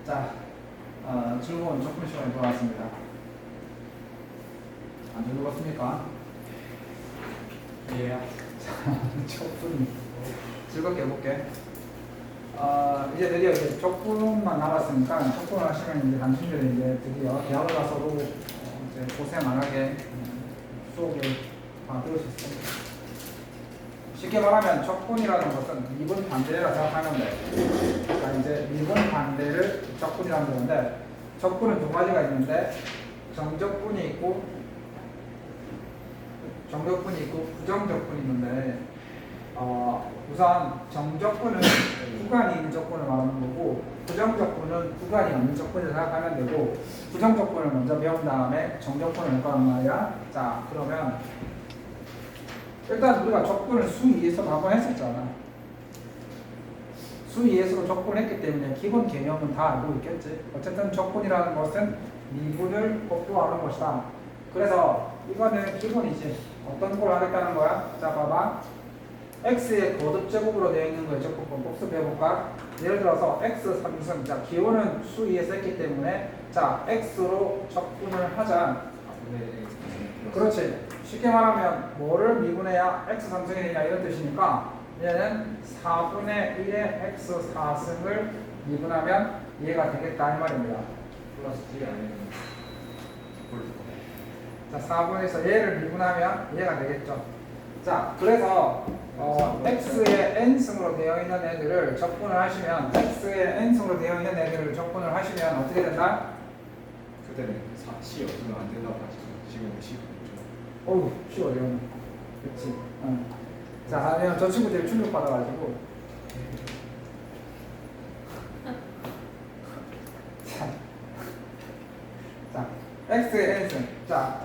자, 즐거운 적분 시간이 돌아왔습니다. 안 즐거웠습니까? 예. 자, 적분 즐겁게 해볼게. 이제 드디어 이제 적분만 남았으니까 적분을 하시면 이제 당신들이 이제 드디어 대학을 가서도 이제 고생 안 하게 수업을 다 들을 수 있습니다. 쉽게 말하면 적분이라는 것은 미분 반대라 생각하면 돼. 자, 이제 미분 반대를 적분이라는 건데, 적분은 두 가지가 있는데, 정적분이 있고 부정적분이 있는데, 우선 정적분은 구간이 있는 적분을 말하는 거고, 부정적분은 구간이 없는 적분을 생각하면 되고, 부정적분을 먼저 배운 다음에 정적분을 할 거란 말이야. 자, 그러면 일단 우리가 적분을 수 2에서 한번 했었잖아. 수 2에서 적분을 했기 때문에 기본 개념은 다 알고 있겠지. 어쨌든 적분이라는 것은 미분을 복도하는 것이다. 그래서 이거는 기본이지. 어떤 걸 하겠다는 거야? 자, 봐봐. x의 거듭제곱으로 되어 있는 거에 적분법 복습해볼까? 예를 들어서 x 3승. 자, 기호는 수 2에서 했기 때문에 자, x로 적분을 하자. 그렇지. 쉽게 말하면 뭐를 미분해야 x 3승이 되냐 이런 뜻이니까 얘는 4분의 1의 x 4승을 미분하면 얘가 되겠다 이 말입니다. 플러스 g 아니면 자, 4분에서 얘를 미분하면 얘가 되겠죠. 자, 그래서 x의 n승으로 되어 있는 애들을 적분을 하시면 x의 n승으로 되어 있는 애들을 적분을 하시면 어떻게 된다? 그때는 c 없으면 안 된다고 하죠. 지금 c 어우, 쉬워, 이거는. 그치. 자, 아니면 저 친구들이 충격받아가지고. 자, x의 n승. 자,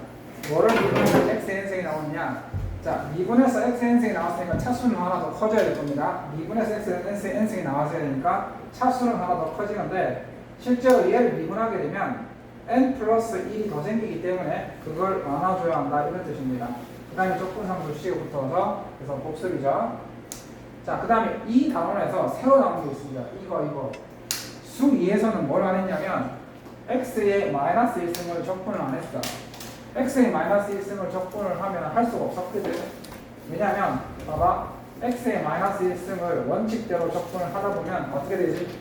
뭐를 미분하면 x의 n승이 나오느냐? 자, 미분에서 x의 n승이 나왔으니까 차수는 하나 더 커져야 될 겁니다. 미분에서 x의 n승이 나왔어야 되니까 차수는 하나 더 커지는데, 실제로 얘를 미분하게 되면 n 플러스 1이 더 생기기 때문에 그걸 나눠줘야 한다 이런 뜻입니다. 그 다음에 적분상수 C가 붙어서 그래서 복습이죠. 자, 그 다음에 이 단원에서 새로 나온 게 있습니다. 이거 수 2에서는 뭘 안 했냐면 x의 마이너스 1승을 적분을 안 했어. x의 마이너스 1승을 적분을 하면 할 수가 없었거든. 왜냐면 봐봐, x의 마이너스 1승을 원칙대로 적분을 하다 보면 어떻게 되지?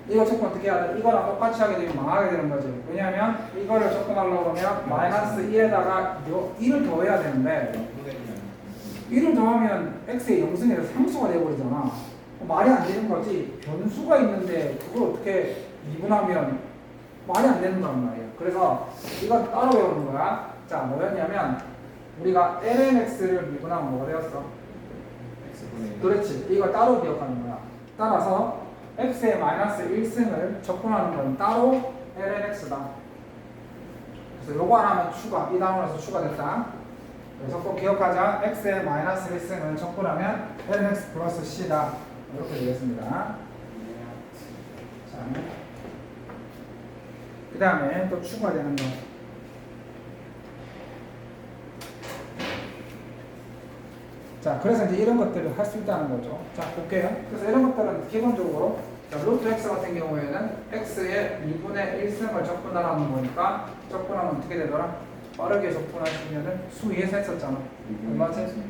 이거 적분 어떻게 해야 돼? 이거랑 똑같이 하게 되면 망하게 되는 거지. 왜냐면 이거를 적분하려고 하면 마이너스 1에다가 1을 더해야 되는데 1을 더하면 x의 0승에서 상수가 되어버리잖아. 말이 안 되는 거지. 변수가 있는데 그걸 어떻게 미분하면 말이 안 되는 말이야. 그래서 이건 따로 외우는 거야. 자, 뭐였냐면 우리가 lnx를 미분하면 뭐가 되었어? 그렇지. 이거 따로 기억하는 거야. 따라서 x의 마이너스 1승을 적분하는 건 따로 lnx다. 그래서 요거 하나만 추가, 이 단원에서 추가됐다. 그래서 꼭 기억하자. x의 마이너스 1승을 적분하면 lnx 플러스 c다. 이렇게 되겠습니다. 자, 그 다음에 또 추가되는 거. 자, 그래서 이제 이런 것들을 할 수 있다는 거죠. 자, 볼게요. 그래서 이런 것들은 기본적으로 자, 루트 x 같은 경우에는 x의 2분의 1승을 적분하라는 거니까 적분하면 어떻게 되더라? 빠르게 적분하시면은 수 2에서 했었잖아. 얼마지?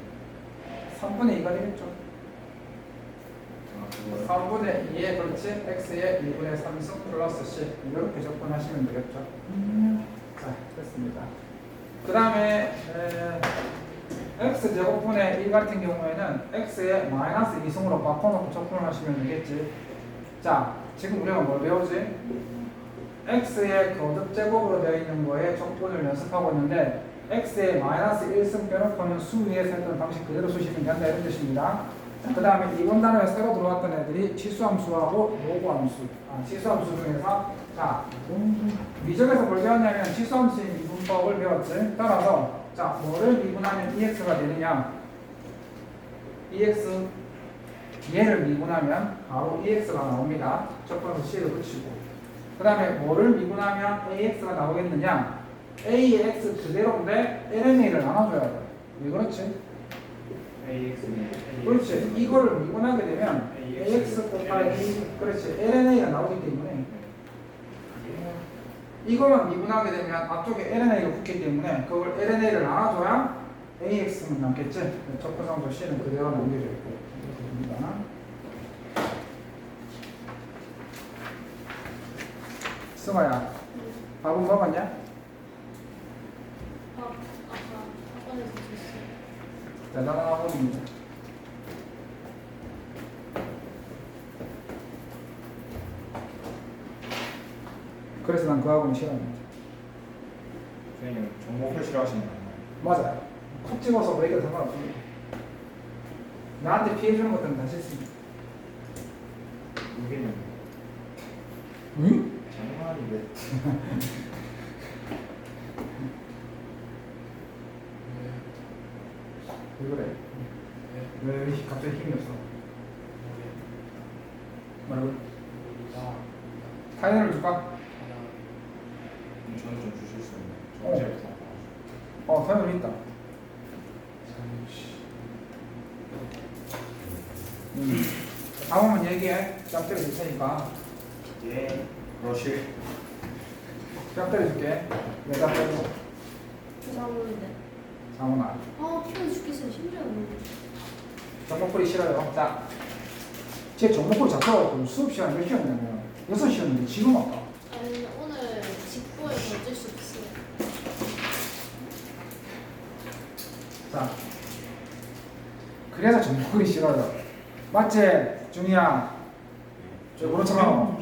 3분의 2가 되겠죠. 3분의 2에 그렇지 x의 2분의 3승 플러스 c 이렇게 적분하시면 되겠죠. 자, 됐습니다. 그 다음에 x제곱분의 1 같은 경우에는 x의 마이너스 2승으로 바꿔놓고 적분을 하시면 되겠지. 자, 지금 우리가 뭘 배우지? x의 거듭제곱으로 되어 있는 거에 적분을 연습하고 있는데 x의 마이너스 1승 빼놓고는 수 위에서 했던 방식 그대로 쓰시면 된다 이런 뜻입니다. 그 다음에 이번 단어에 새로 들어왔던 애들이 치수함수하고 로그함수. 치수함수 중에서 자, 미적에서 뭘 배웠냐면 치수함수의 미분법을 배웠지. 따라서 자, 뭐를 미분하면 EX가 되느냐? EX 얘를 미분하면 바로 EX가 나옵니다. 적분으로 C를 붙이고. 그 다음에 뭐를 미분하면 AX가 나오겠느냐? A의 X 그대로인데 LNA를 나눠줘야 돼. 왜 그렇지? 그렇지. 이거를 미분하게 되면 ax 곱하기 그렇지. lna가 나오기 때문에 이거만 미분하게 되면 앞쪽에 lna가 붙기 때문에 그걸 lna를 나눠줘야 ax만 남겠지. 적분상도 c는 그대로 남겨져 있고 됩니다. 승아야, 밥은 먹었냐? 아까 학원에서 줬어요. 대단한 학원입니다. 그래서 난 그 학원 싫어합니다. 선생님 정목을 싫어하시는 거 아니에요? 맞아요. 콕 집어서 왜 이렇게 상관없습니다. 나한테 피해 주는 것들은 다 싫습니다. 여기는 응? 장난인데. 왜 그래? 왜 갑자기 힘이 없어? 말고 타이어를 줄까? 저는 좀 주실 수 있나요? 저 어. 어제부터 타이어를 있다. 다음은 얘기해. 짬 때려줄 테니까. 예. 그러실. 짬 때려줄게. 내가 빼고. 잘 모르는데. 장훈아. 피곤해 죽겠어요. 심지어 모르겠어. 정목풀이 싫어요. 자, 제 정목풀이 잡혀가지고 수업 시간 몇 시였냐면 6시였는데 지금 왔다. 아니 오늘 직구해서 어쩔 수 없어요. 자, 그래서 정목풀이 싫어요. 맞지? 준이야. 저 그렇잖아.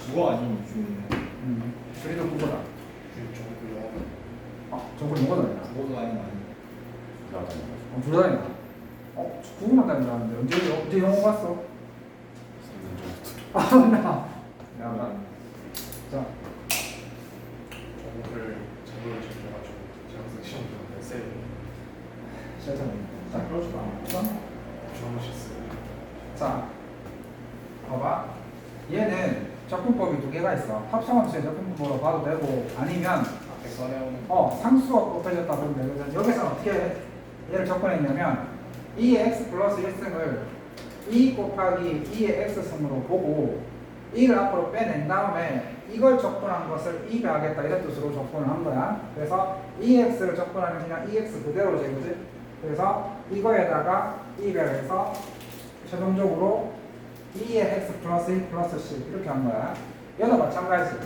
국어 아니면 좀 준이도 그거다. 정국이 뭐거든? 국어도 아니면 둘 다니까. 구분만 다닌 줄 알았는데 언제 영어 봤어? 아, 나. 자, 저거를 자료를 챙겨가지고 제가 항상 시험 보는데 쌤이 시작하자. 자, 그러지 마. 주무셨어요. 자, 봐봐. 얘는 적분법이 두 개가 있어. 합성함수의 적분법으로 봐도 되고 아니면 앞에 꺼내오는 상수가 곱해졌다 그러면 되거든. 여기서 어떻게 얘를 접근했냐면 2의 x 플러스 1승을 2 곱하기 2의 x승으로 보고 2를 앞으로 빼낸 다음에 이걸 적분한 것을 2배 하겠다 이런 뜻으로 적분을 한 거야. 그래서 2x를 적분하면 그냥 2x 그대로 되거든. 그래서 이거에다가 2배를 해서 최종적으로 2의 x 플러스 1 플러스 c 이렇게 한 거야. 얘도 마찬가지.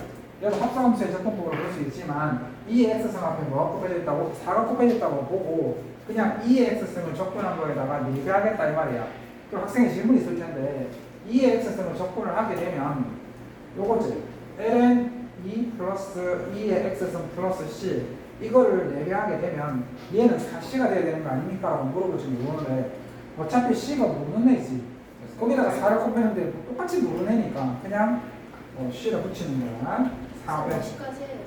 얘도 합성함수의 적분법으로 볼 수 있지만 2의 x승 앞에 뭐가 곱해졌다고? 4가 곱해졌다고 보고 그냥 2의 x승을 적분한 거에다가 4배 하겠다 이 말이야. 그럼 학생이 질문이 있을 텐데 2의 x승을 적분을 하게 되면 요거지. ln 2 플러스 2의 x승 플러스 c 이거를 4배 하게 되면 얘는 4c가 돼야 되는 거 아닙니까? 라고 물어볼지 모르는데 어차피 c가 모르는 애지. 거기다가 4를 곱했는데 똑같이 모르는 애니까 그냥 c를 붙이는 거야. 4배. 4시까지 해요.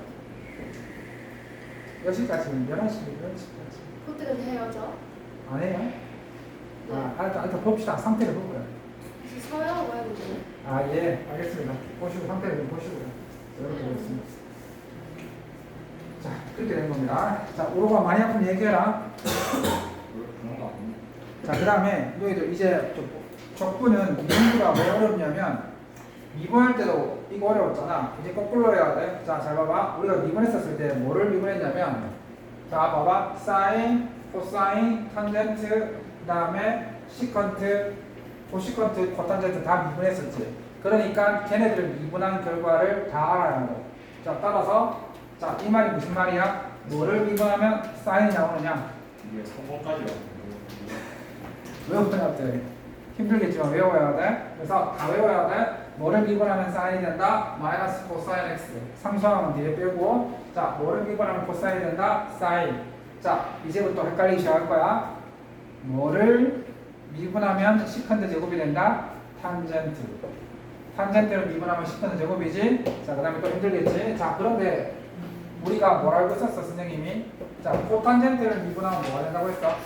여기까지는 11시까지. 그때까지 헤어져. 안 해요? 일단 봅시다. 상태를 볼 거예요. 그래서 서열하고 해야 되잖아요. 예, 알겠습니다. 보시고 상태를 좀 보시고요. 이렇게 되겠습니다. 자, 그렇게 된 겁니다. 자, 오로가 많이 아프면 얘기해라. 그런 거 아니에요? 자, 그 다음에 너희들 이제 적분은 미분수가 왜 어렵냐면 미분할 때도 이거 어려웠잖아. 이제 거꾸로 해야 돼. 자, 잘 봐봐. 우리가 미분했었을 때 뭐를 미분했냐면 자, 봐봐. 사인, 코사인, 탄젠트, 그 다음에 시컨트, 코시컨트, 코탄젠트 다 미분했었지. 그러니까 걔네들을 미분한 결과를 다 알아야 돼. 자, 따라서 자, 이 말이 무슨 말이야? 뭐를 미분하면 사인이 나오느냐? 이게 성공까지 왔는데 외우면 돼. 힘들겠지만 외워야 돼. 그래서 다 외워야 돼. 뭐를 미분하면 사인이 된다? 마이너스 코사인 x. 상수항은 뒤에 빼고 자, 뭐를 미분하면 코사인이 된다? 사인. 자, 이제부터 헷갈리기 시작할 거야. 뭐를 미분하면 시컨트 제곱이 된다? 탄젠트. 탄젠트를 미분하면 시컨트 제곱이지? 자, 그 다음에 또 힘들겠지? 자, 그런데 우리가 뭘 알고 있었어, 선생님이? 자, 코탄젠트를 미분하면 뭐가 된다고 했어?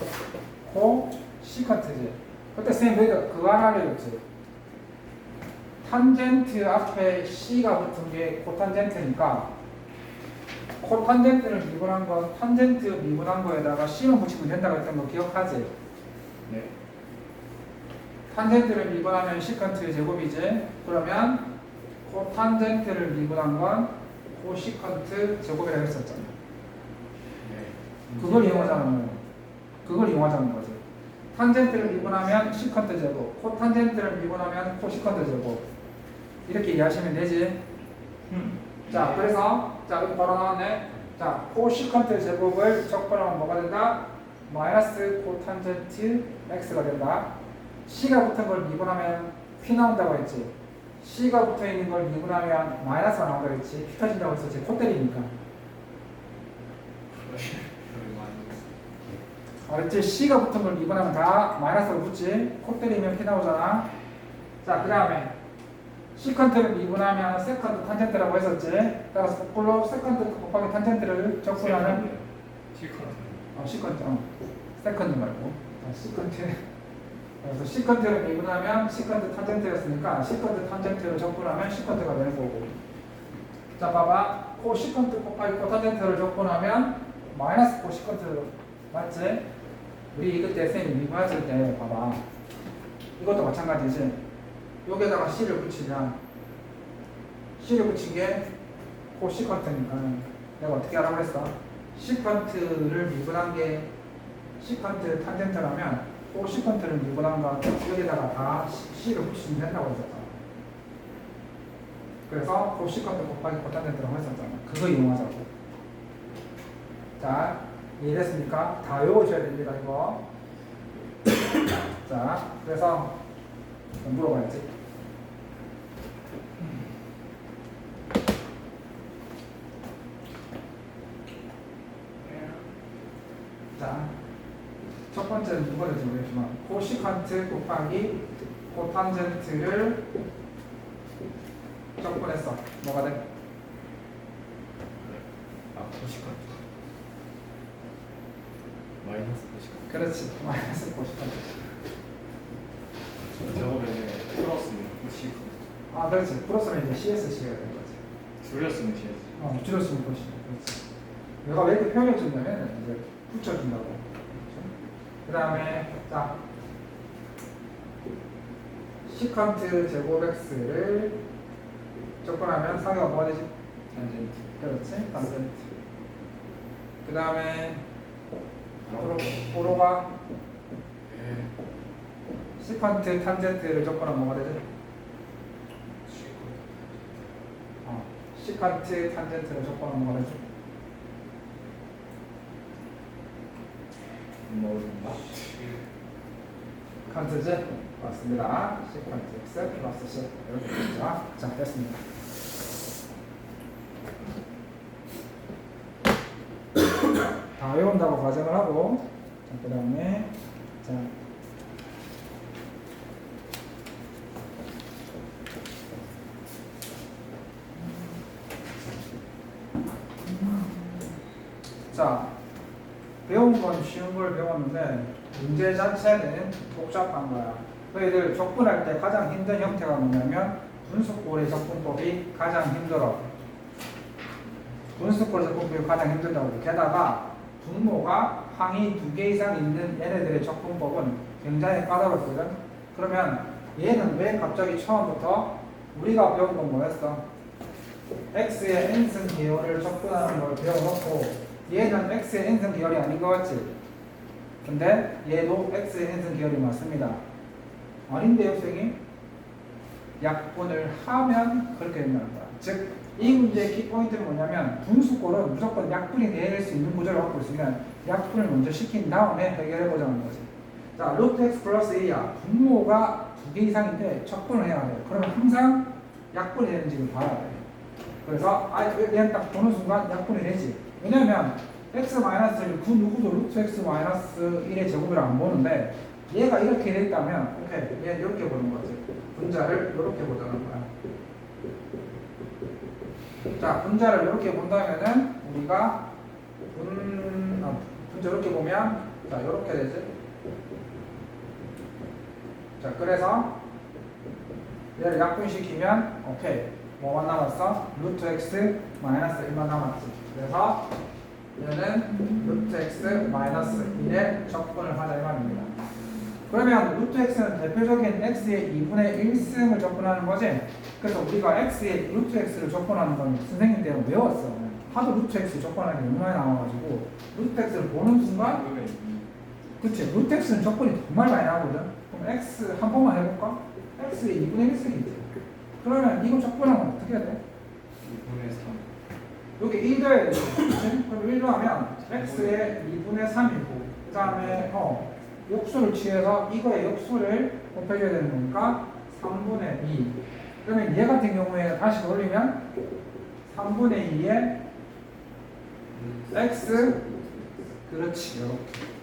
코 시컨트지. 그때 선생님 너희가 그거 하나 알려줬지? 탄젠트 앞에 C가 붙은 게 코탄젠트니까 코탄젠트를 미분한 건 탄젠트 미분한 거에다가 C만 붙이면 된다고 했던 거 기억하지? 네. 탄젠트를 미분하면 시컨트 제곱이지? 그러면 코탄젠트를 미분한 건 코시컨트 제곱이라고 했었잖아. 네. 그걸 이용하자는 거예요. 그걸 이용하자는 거지. 탄젠트를 미분하면 시컨트 제곱, 코탄젠트를 미분하면 코시컨트 제곱. 이렇게 이해하시면 되지? 자, 그래서 자, 여기 바로 나왔네. 자, 코시컨트 제곱을 적분하면 뭐가 된다? 마이너스 코탄젠트 x가 된다. C가 붙은 걸 미분하면 P 나온다고 했지. C가 붙어 있는 걸 미분하면 마이너스가 나온다고 했지. P 터진다고 했었지. 코 때리니까. 알았지? C가 붙은 걸 미분하면 다 마이너스로 붙지. 코 때리면 P 나오잖아. 자, 그 다음에 시컨트를 미분하면 세컨드 탄젠트라고 했었지. 따라서 거꾸로 세컨드 곱하기 탄젠트를 적분하는 시컨트, 세컨드 말고 시컨트. 그래서 시컨트를 미분하면 시컨트 탄젠트였으니까 시컨트 탄젠트를 적분하면 시컨트가 되는 거고. 자, 봐봐. 코 시컨트 곱하기 코 탄젠트를 적분하면 마이너스 코 시컨트 맞지? 우리 그때 쌤이 미분했을 때 봐봐. 이것도 마찬가지지. 여기에다가 C를 붙이면 C를 붙인 게 코시컨트니까 내가 어떻게 하라고 했어? 시컨트를 미분한 게 시컨트 탄젠트라면 코시컨트를 미분한 거 여기에다가 다 C를 붙이면 된다고 했었잖아. 그래서 코시컨트 곱하기 코탄젠트라고 했었잖아. 그거 이용하자고. 자, 이해됐습니까? 다 외우셔야 됩니다, 이거. 자, 그래서 물어봐야지. 자, 첫 번째는 이거를 정리해주면 코시컨트 곱하기 코탄젠트를 적분했어. 뭐가 돼? 코시컨트. 마이너스 코시컨트. 그렇지. 마이너스 코시컨트. 작업에는 플러스는 코시컨트. 아, 그렇지. 플러스는 이제 CSC가 되는 거지. 줄였으면 CS. 줄였으면 코시. 그렇지. 내가 왜 이렇게 표현해준다면 이제 붙여준다고. 그 다음에 자, 시컨트 제곱 x를 적분하면 상위가 뭐가 되지? 탄젠트. 그렇지. 탄젠트. 그 다음에 도로가 시컨트 탄젠트를 적분하면 뭐가 되지? 시컨트 탄젠트를 적분하면 뭐가 되지? 칸트지? 맞습니다. 시컨트 x 플러스 c 이렇게 되죠. 자, 됐습니다. 다 외운다고 가정을 하고, 자, 그 다음에 자, 자, 배운 건 쉬운 걸 배웠는데 문제 자체는 복잡한 거야. 너희들 적분할 때 가장 힘든 형태가 뭐냐면 분수꼴의 적분법이 가장 힘들어. 분수꼴의 적분법이 가장 힘들다고. 게다가 분모가 항이 2개 이상 있는 얘네들의 적분법은 굉장히 까다롭거든. 그러면 얘는 왜 갑자기 처음부터 우리가 배운 건 뭐였어? x의 n승 계열을 적분하는 걸 배워놓고 얘는 x의 n승 계열이 아닌 것 같지? 근데 얘도 x의 n승 계열이 맞습니다. 아닌데요, 선생님? 약분을 하면 그렇게 된다는 거야. 즉, 이 문제의 키포인트는 뭐냐면 분수꼴은 무조건 약분이 내릴 수 있는 구조를 갖고 있으면 약분을 먼저 시킨 다음에 해결해보자는 거지. 자, 루트 x 플러스 a야. 분모가 2개 이상인데 적분을 해야 돼. 그러면 항상 약분이 되는지를 봐야 돼. 그래서 얘는 딱 보는 순간 약분이 되지. 왜냐면 x-1을 그 누구도 루트 x-1의 제곱이라 안 보는데 얘가 이렇게 돼 있다면 오케이, 얘 이렇게 보는 거지. 분자를 이렇게 보자는 거야. 자, 분자를 이렇게 본다면은 우리가 분자 이렇게 보면 자, 이렇게 되지. 자, 그래서 얘를 약분시키면 오케이, 뭐만 남았어? 루트 x 마이너스 1만 남았지. 그래서 얘는 루트 x 마이너스 1의 적분을 하자 이 말입니다. 그러면 루트 x는 대표적인 x의 2분의 1승을 적분하는 거지. 그래서 우리가 x의 루트 x를 적분하는 건 선생님 때는 외웠어. 하도 루트 x 적분하는 게 너무 많이 나와가지고 루트 x를 보는 순간 그치, 루트 x는 적분이 정말 많이 나오거든. 그럼 x 한 번만 해볼까? x의 2분의 1승이지. 그러면 이거 적분하면 어떻게 해야 돼? 2분의 3. 여기 1 더해야 되지. 그치? 그럼 1로 하면 x의 2분의 3이고 그 다음에 역수를 취해서 이거의 역수를 곱해줘야 되는 거니까 3분의 2. 그러면 얘 같은 경우에 다시 돌리면 3분의 2에 x 그렇지 이렇게.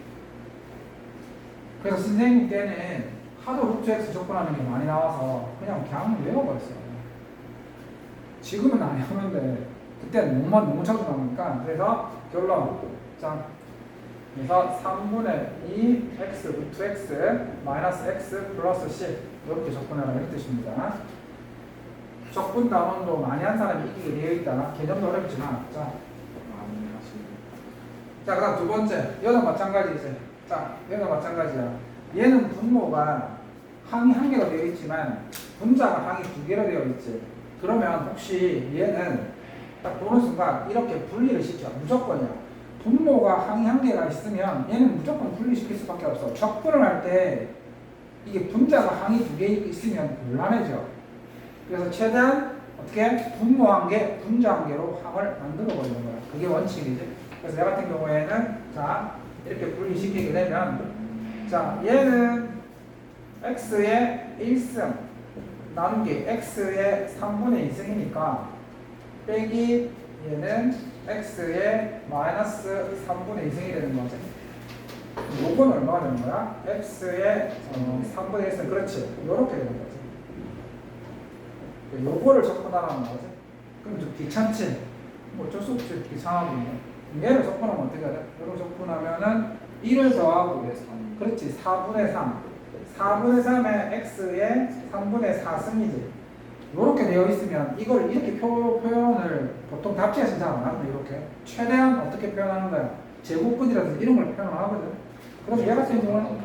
그래서 선생님 때는 하도 루트 x 접근하는 게 많이 나와서 그냥 외워버렸어요. 지금은 안 해오는데 그때는 너무 자주 나오니까. 그래서 결론 자 그래서 3분의 2 x 루트 x 마이너스 x 플러스 c 이렇게 접근하라 이런 뜻입니다. 적분 단원도 많이 한 사람이 이기게 되어 있다. 개념도 어렵지만 자 그다음 두 번째 얘도 마찬가지지. 자 얘도 마찬가지야. 얘는 분모가 항이 한 개가 되어 있지만 분자가 항이 두 개로 되어 있지. 그러면 혹시 얘는 딱 보는 순간 이렇게 분리를 시켜. 무조건이야. 분모가 항이 한 개가 있으면 얘는 무조건 분리시킬 수밖에 없어. 적분을 할 때 이게 분자가 항이 두 개 있으면 곤란해져. 그래서 최대한 어떻게 분모 한 개, 분자 한 개로 항을 만들어 버리는 거야. 그게 원칙이지. 그래서 얘 같은 경우에는 자 이렇게 분리시키게 되면 자 얘는 x의 1승 나누기 x의 3분의 2승이니까 빼기 얘는 x의 마이너스 3분의 2승이 되는 거지. 요건 얼마가 되는 거야? x의 3분의 1승 그렇지. 요렇게 되는 거지. 요거를 적분하라는 거지. 그럼 좀 귀찮지? 뭐 어쩔 수 없지. 귀찮아도 얘를 적분하면 어떻게 해야 돼? 얘를 적분하면은 1을 더하고 그렇지 4분의 3 4분의 3에 x의 3분의 4승이지. 이렇게 되어 있으면 이걸 이렇게 표현을 보통 답지에서 잘 안 하거든. 이렇게 최대한 어떻게 표현하는 거야? 제곱근이라든지 이런 걸 표현을 하거든. 그래서 얘 같은 경우는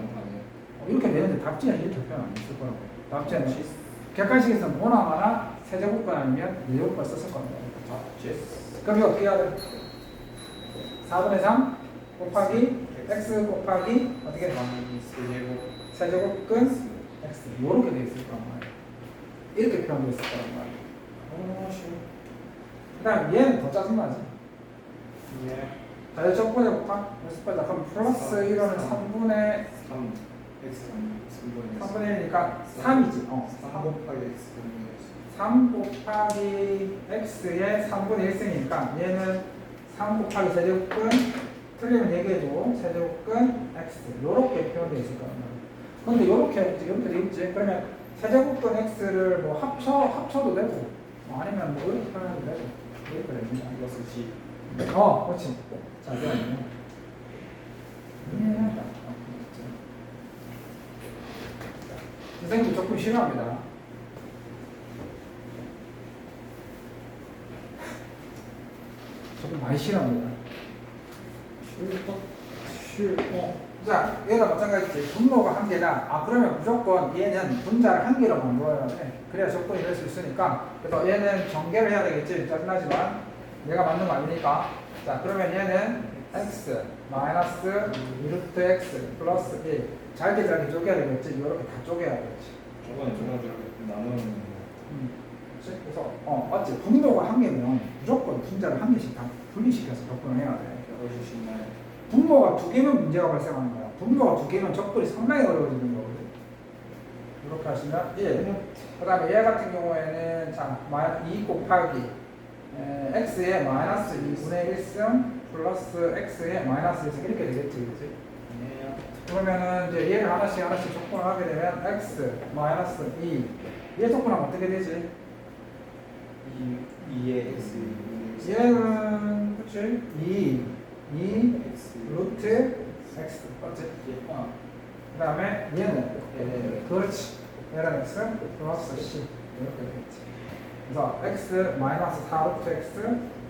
이렇게 되는데 답지는 이렇게 표현 안 했을 거라고. 답지는 객관식에서는 모나마나 세제곱근 아니면 네제곱근 썼을 겁니다. 그럼 이거 어떻게 해야 돼? 4분의 3 곱하기 x 곱하기 어떻게 돼? 세제곱근 x 이렇게 되어 있을 거란 말이야. 이렇게 표현되어 있을 거란 말이야. 그 다음 얘는 더 짜증나지? 자, 적분해 볼까? 연습하자. 그럼 플러스 1은 3분의 1이니까 3이지. 3 곱하기 x 3 곱하기 x의 3분의 1승이니까 얘는 3 곱하기 세제곱근 틀리면 얘기해도 세제곱근 x 이렇게 표현되어 있을 거란 말이야. 근데 이렇게 돼 있지. 그러면 세제곱근 x를 뭐 합쳐도 되고 뭐 아니면 뭐 이렇게 표현해도 되고 이렇게 됩니다. 플러스 c. 그렇지. 자, 이거는 선생님도 조금 싫어합니다. 조금 많이 싫어합니다. 자, 얘가 마찬가지지. 분모가 한 개다. 그러면 무조건 얘는 분자를 한 개로 만들어야 돼. 그래야 적분이 될 수 있으니까. 그래서 얘는 전개를 해야 되겠지. 짜증나지만 내가 만든 거 아니니까. 자, 그러면 얘는 x 마이너스 루트 x 플러스 1 잘게 쪼개야 되겠지. 이렇게 다 쪼개야겠지. 저번에 이렇게 나누는 거. 그래서 맞지. 분모가 한 개면 무조건 분자를 한 개씩 다 분리시켜서 적분을 해야 돼. 열어주시나요? 분모가 두 개면 문제가 발생하는 거야. 분모가 두 개면 적분이 상당히 어려워지는 거거든. 이렇게 하시면 1. 그 다음에 얘 같은 경우에는 자 2 곱하기 x의 마이너스 2분의 1승 플러스 x의 마이너스 1승 이렇게 되겠지. 그치? 그러면은 이제 얘를 하나씩 적분을 하게 되면 x 마이너스 2 얘 적분하면 어떻게 되지? 2의 x 얘는 그치? 2 x 루트 x 맞지? 그 다음에 얘는 그렇지 얘는 x 플러스 c 이렇게 되겠지. 그래서 x 마이너스 4 루트 x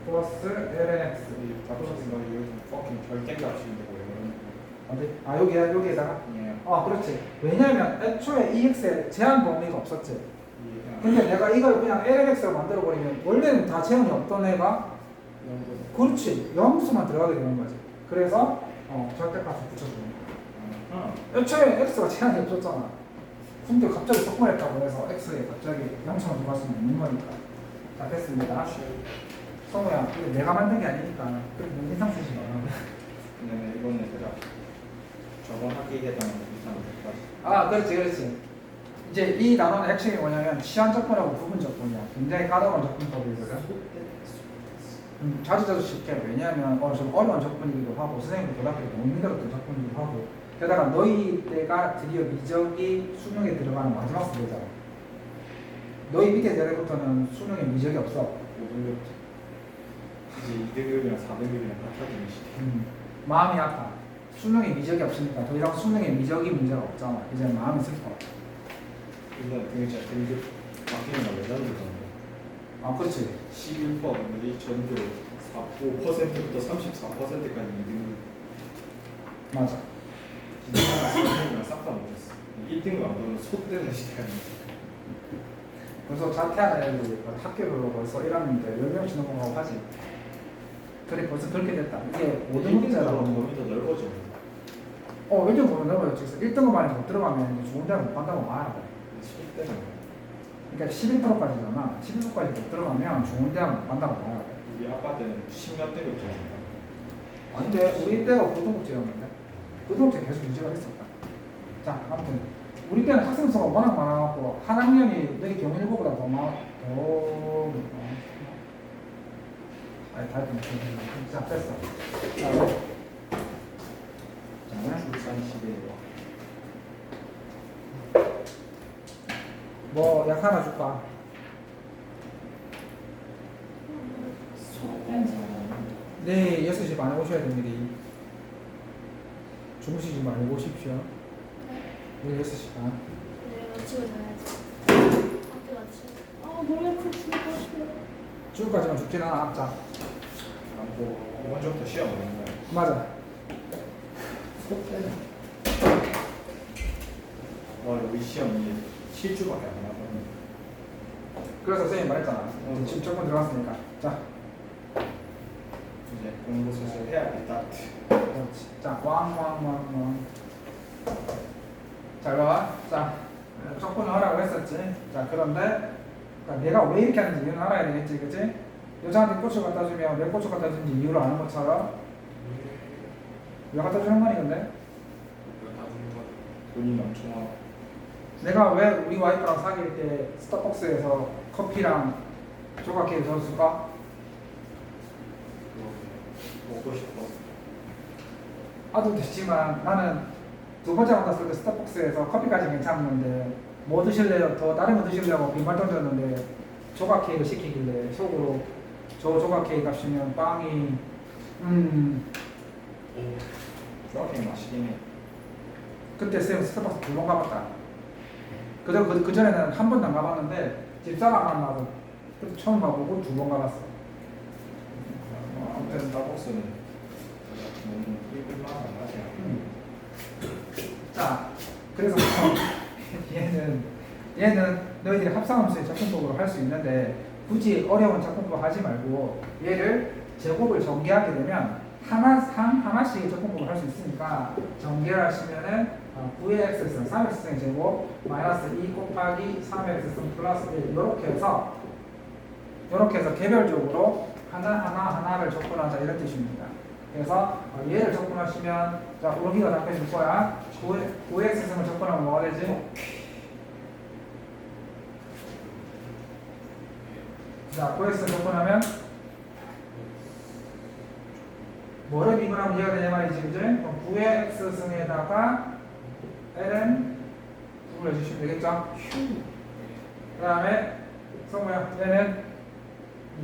플러스 ln x. 답변은 뭐 이거 fucking 절대값인데 뭐 이런. 어디? 아 여기에다가. 예. 그렇지. 왜냐면 애초에 이 x에 제한 범위가 없었지. 예. 근데 내가 이걸 그냥 ln x로 만들어 버리면 원래는 다 제한이 없던 애가 그렇지 영수만 들어가게 되는 거지. 그래서 절대값을 붙여주는 거야. 애초에 x가 제한이 없었잖아. 근데 갑자기 석분했다고 해서 x에 갑자기 영수만 들어갈 수는 없는 거니까. 자 됐습니다. 성우야, 이거 내가 만든 게 아니니까 그렇게 너무 인상 쓰지 마. 근데 이거는 제가 저번 학기 했던 비슷한 그렇지 그렇지. 이제 이 단어는 핵심이 뭐냐면 시한 적분하고 부분 적분이야. 굉장히 까다로운 적분법이거든. 자주 쉽게. 왜냐하면 좀 어려운 적분이기도 하고 선생님도 고등학교 때 너무 힘들었던 적분이기도 하고 게다가 너희 때가 드디어 미적이 수능에 들어가는 마지막 수료잖아. 너희 밑에 대회부터는 수능에 미적이 없어. 5등급부터 이제 2등급이랑 4등급이랑 같아지는 시대. 마음이 아파. 수능에 미적이 없으니까 더 이상 수능에 미적이 문제가 없잖아. 이제 마음이 슬퍼. 이거 진짜 등급 바뀌는 거 레전드던데. 그렇지. 11%이 전교 5%부터 34%까지 2등급. 맞아. 진짜 싹다 못했어. 1등급 안 보면 소되는 시대가 있어. 그래서 자퇴하는 애들이 학교별로 벌써 1학년인데 10명씩 넘어가고 하지. 그래 벌써 그렇게 됐다. 이게 5등급이잖아. 범위 더 넓어져. 1등 보면 넘어졌지. 1등급 안에 못 들어가면 좋은 대학 못 간다고 말하고. 소되는 거. 그러니까 11%까지잖아. 11%까지 못 들어가면 좋은 대학 못 간다고 말하고. 우리 아빠 때는 10몇 등급 정도. 근데 우리 때가 고등급제였는데 고등급제 계속 유지가 됐었다. 자, 아무튼 우리 때는 학생 수가 워낙 많아갖고 한 학년이 너희 경일고보다 더 많아. 다 진짜 됐어. 출산 시대로. 약 하나 줄까? 네, 6시 반에 오셔야 됩니다. 주무시지 말고 오십시오. 네, 6시 반. 내가 집에 가야지. 학교 같이. 머리 아파 죽을 것 같아. 주까지만 죽진 않아. 자, 이번 주부터 시험 오는 거야. 맞아. 우리 시험이 7주밖에 안 남았거든. 그래서 선생님 말했잖아. 지금 조금 들어갔으니까. 자, 이제 공부 슬슬 해야겠다. 그렇지. 자, 왕. 잘 봐. 자, 조건을 하라고 했었지. 자, 그런데 그러니까 내가 왜 이렇게 하는지 이유는 알아야 되겠지, 그치? 여자한테 꽃을 갖다 주면 왜 꽃을 갖다 주는지 이유를 아는 것처럼 왜 갖다 주는 거니, 근데? 돈이 많잖아. 내가 왜 우리 와이프랑 사귈 때 스타벅스에서 커피랑 조각 케이크 줬을까? 먹고 싶어. 아도 됐지만 나는 두 번째 만났을 때 스타벅스에서 커피까지 괜찮았는데 뭐 드실래요? 더 다른 거 드실래요? 빈말 던졌는데 조각 케이크 시키길래 속으로 저 조각 케이크 값이면 빵이 조각이 맛있긴 해. 그때 쌤 스타벅스 2번 가봤다. 그 전에는 한 번도 안 가봤는데 집사람 만나서 그때 처음 가보고 2번 가봤어. 아무튼 스타벅스는 너무 이끌만 안 하지. 자, 그래서 얘는 너희들이 합성함수의 적분법으로 할 수 있는데 굳이 어려운 적분법 하지 말고 얘를 제곱을 전개하게 되면 하나씩 적분법을 할 수 있으니까 전개를 하시면은 9의 x승 3x승의 제곱 마이너스 2 곱하기 3x승 플러스 1 이렇게 해서 개별적으로 하나를 적분하자 이런 뜻입니다. 그래서 얘를 적분하시면 자 오르기가 답해줄 거야. 9x승을 적분하면 뭐가 되지? 자 9x 적분하면 뭐를 미분하면 이해가 되냐 말이지, 그지? 그럼 9의 x승에다가 ln 구분해 주시면 되겠죠? 그 다음에 성우야 얘는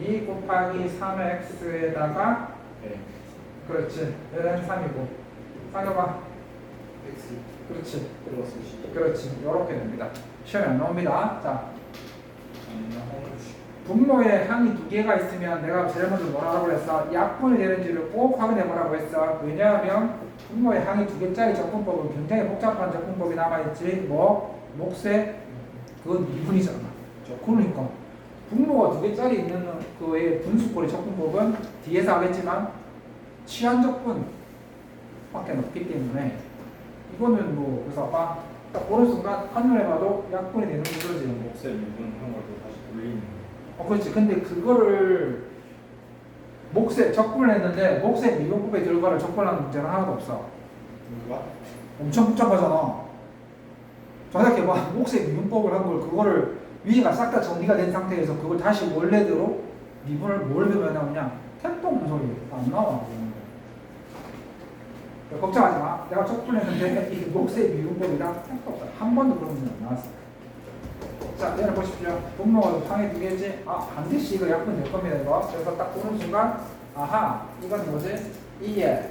2 곱하기 3x에다가 네. 그렇지 ln 3이고 사겨봐. X 그렇지 플러스 C. 그렇지 이렇게 됩니다. 시험이 안 나옵니다. 자 안 나오지. 분모에 항이 두 개가 있으면 내가 제일 먼저 뭐라고 그랬어? 약분이 되는지를 꼭 확인해 보라고 했어. 왜냐하면 분모에 항이 두 개짜리 적분법은 굉장히 복잡한 적분법이 남아있지. 뭐? 목세? 그건 미분이잖아. 그러니까 분모가 두 개짜리 있는 그의 분수꼴의 적분법은 뒤에서 하겠지만 치환 적분 밖에 없기 때문에 이거는 뭐 그래서 아까 딱 보는 순간 한눈에 봐도 약분이 되는 거지. 목세 미분한 걸또 다시 돌리는 거. 그렇지. 근데 그거를 목세 적분을 했는데 목세 미분법의 결과를 적분하는 문제는 하나도 없어. 누가? 엄청 복잡하잖아. 생각해봐. 목세 미분법을 한 걸 그거를 위가 싹 다 정리가 된 상태에서 그걸 다시 원래대로 미분을 뭘 넣으면 그냥 택도 없는 소리 안 나와. 걱정하지 마. 내가 적분했는데 이 목세 미분법이랑 택도 없다. 한 번도 그런 문제 안 나왔어. 자, 얘를 보십시오. 분모가 항이 두 개지. 아, 반드시 이거 약분 될 겁니다, 이거. 그래서 딱 보는 순간, 아하, 이건 뭐지? 2의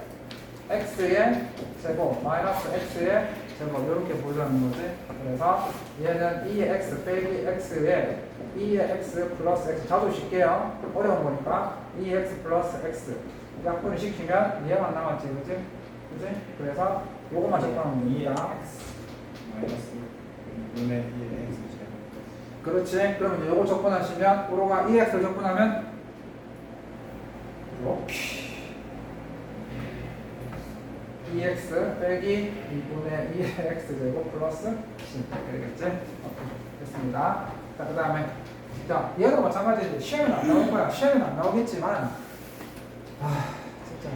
x의 제곱 마이너스 x의 제곱 이렇게 보자는 거지. 그래서 얘는 2의 x 빼기 x의 2의 x 플러스 x 자주 쉴게요. 어려운 거니까 2의 x 플러스 x 약분을 시키면 얘만 남았지, 그지? 그지? 그래서 요것만 적분하면 됩니다. 마이너스 2분의 1의 x 제곱. 그렇지. 그럼 이제 요거 적분하시면 우로가 2x를 적분하면 이렇게 2x 빼기 2분의 2의 x제곱 플러스 10 되겠지? 됐습니다. 자, 그 다음에 자, 얘도 마찬가지인데 시험에는 안 나올 거야. 시험에는 안 나오겠지만 진짜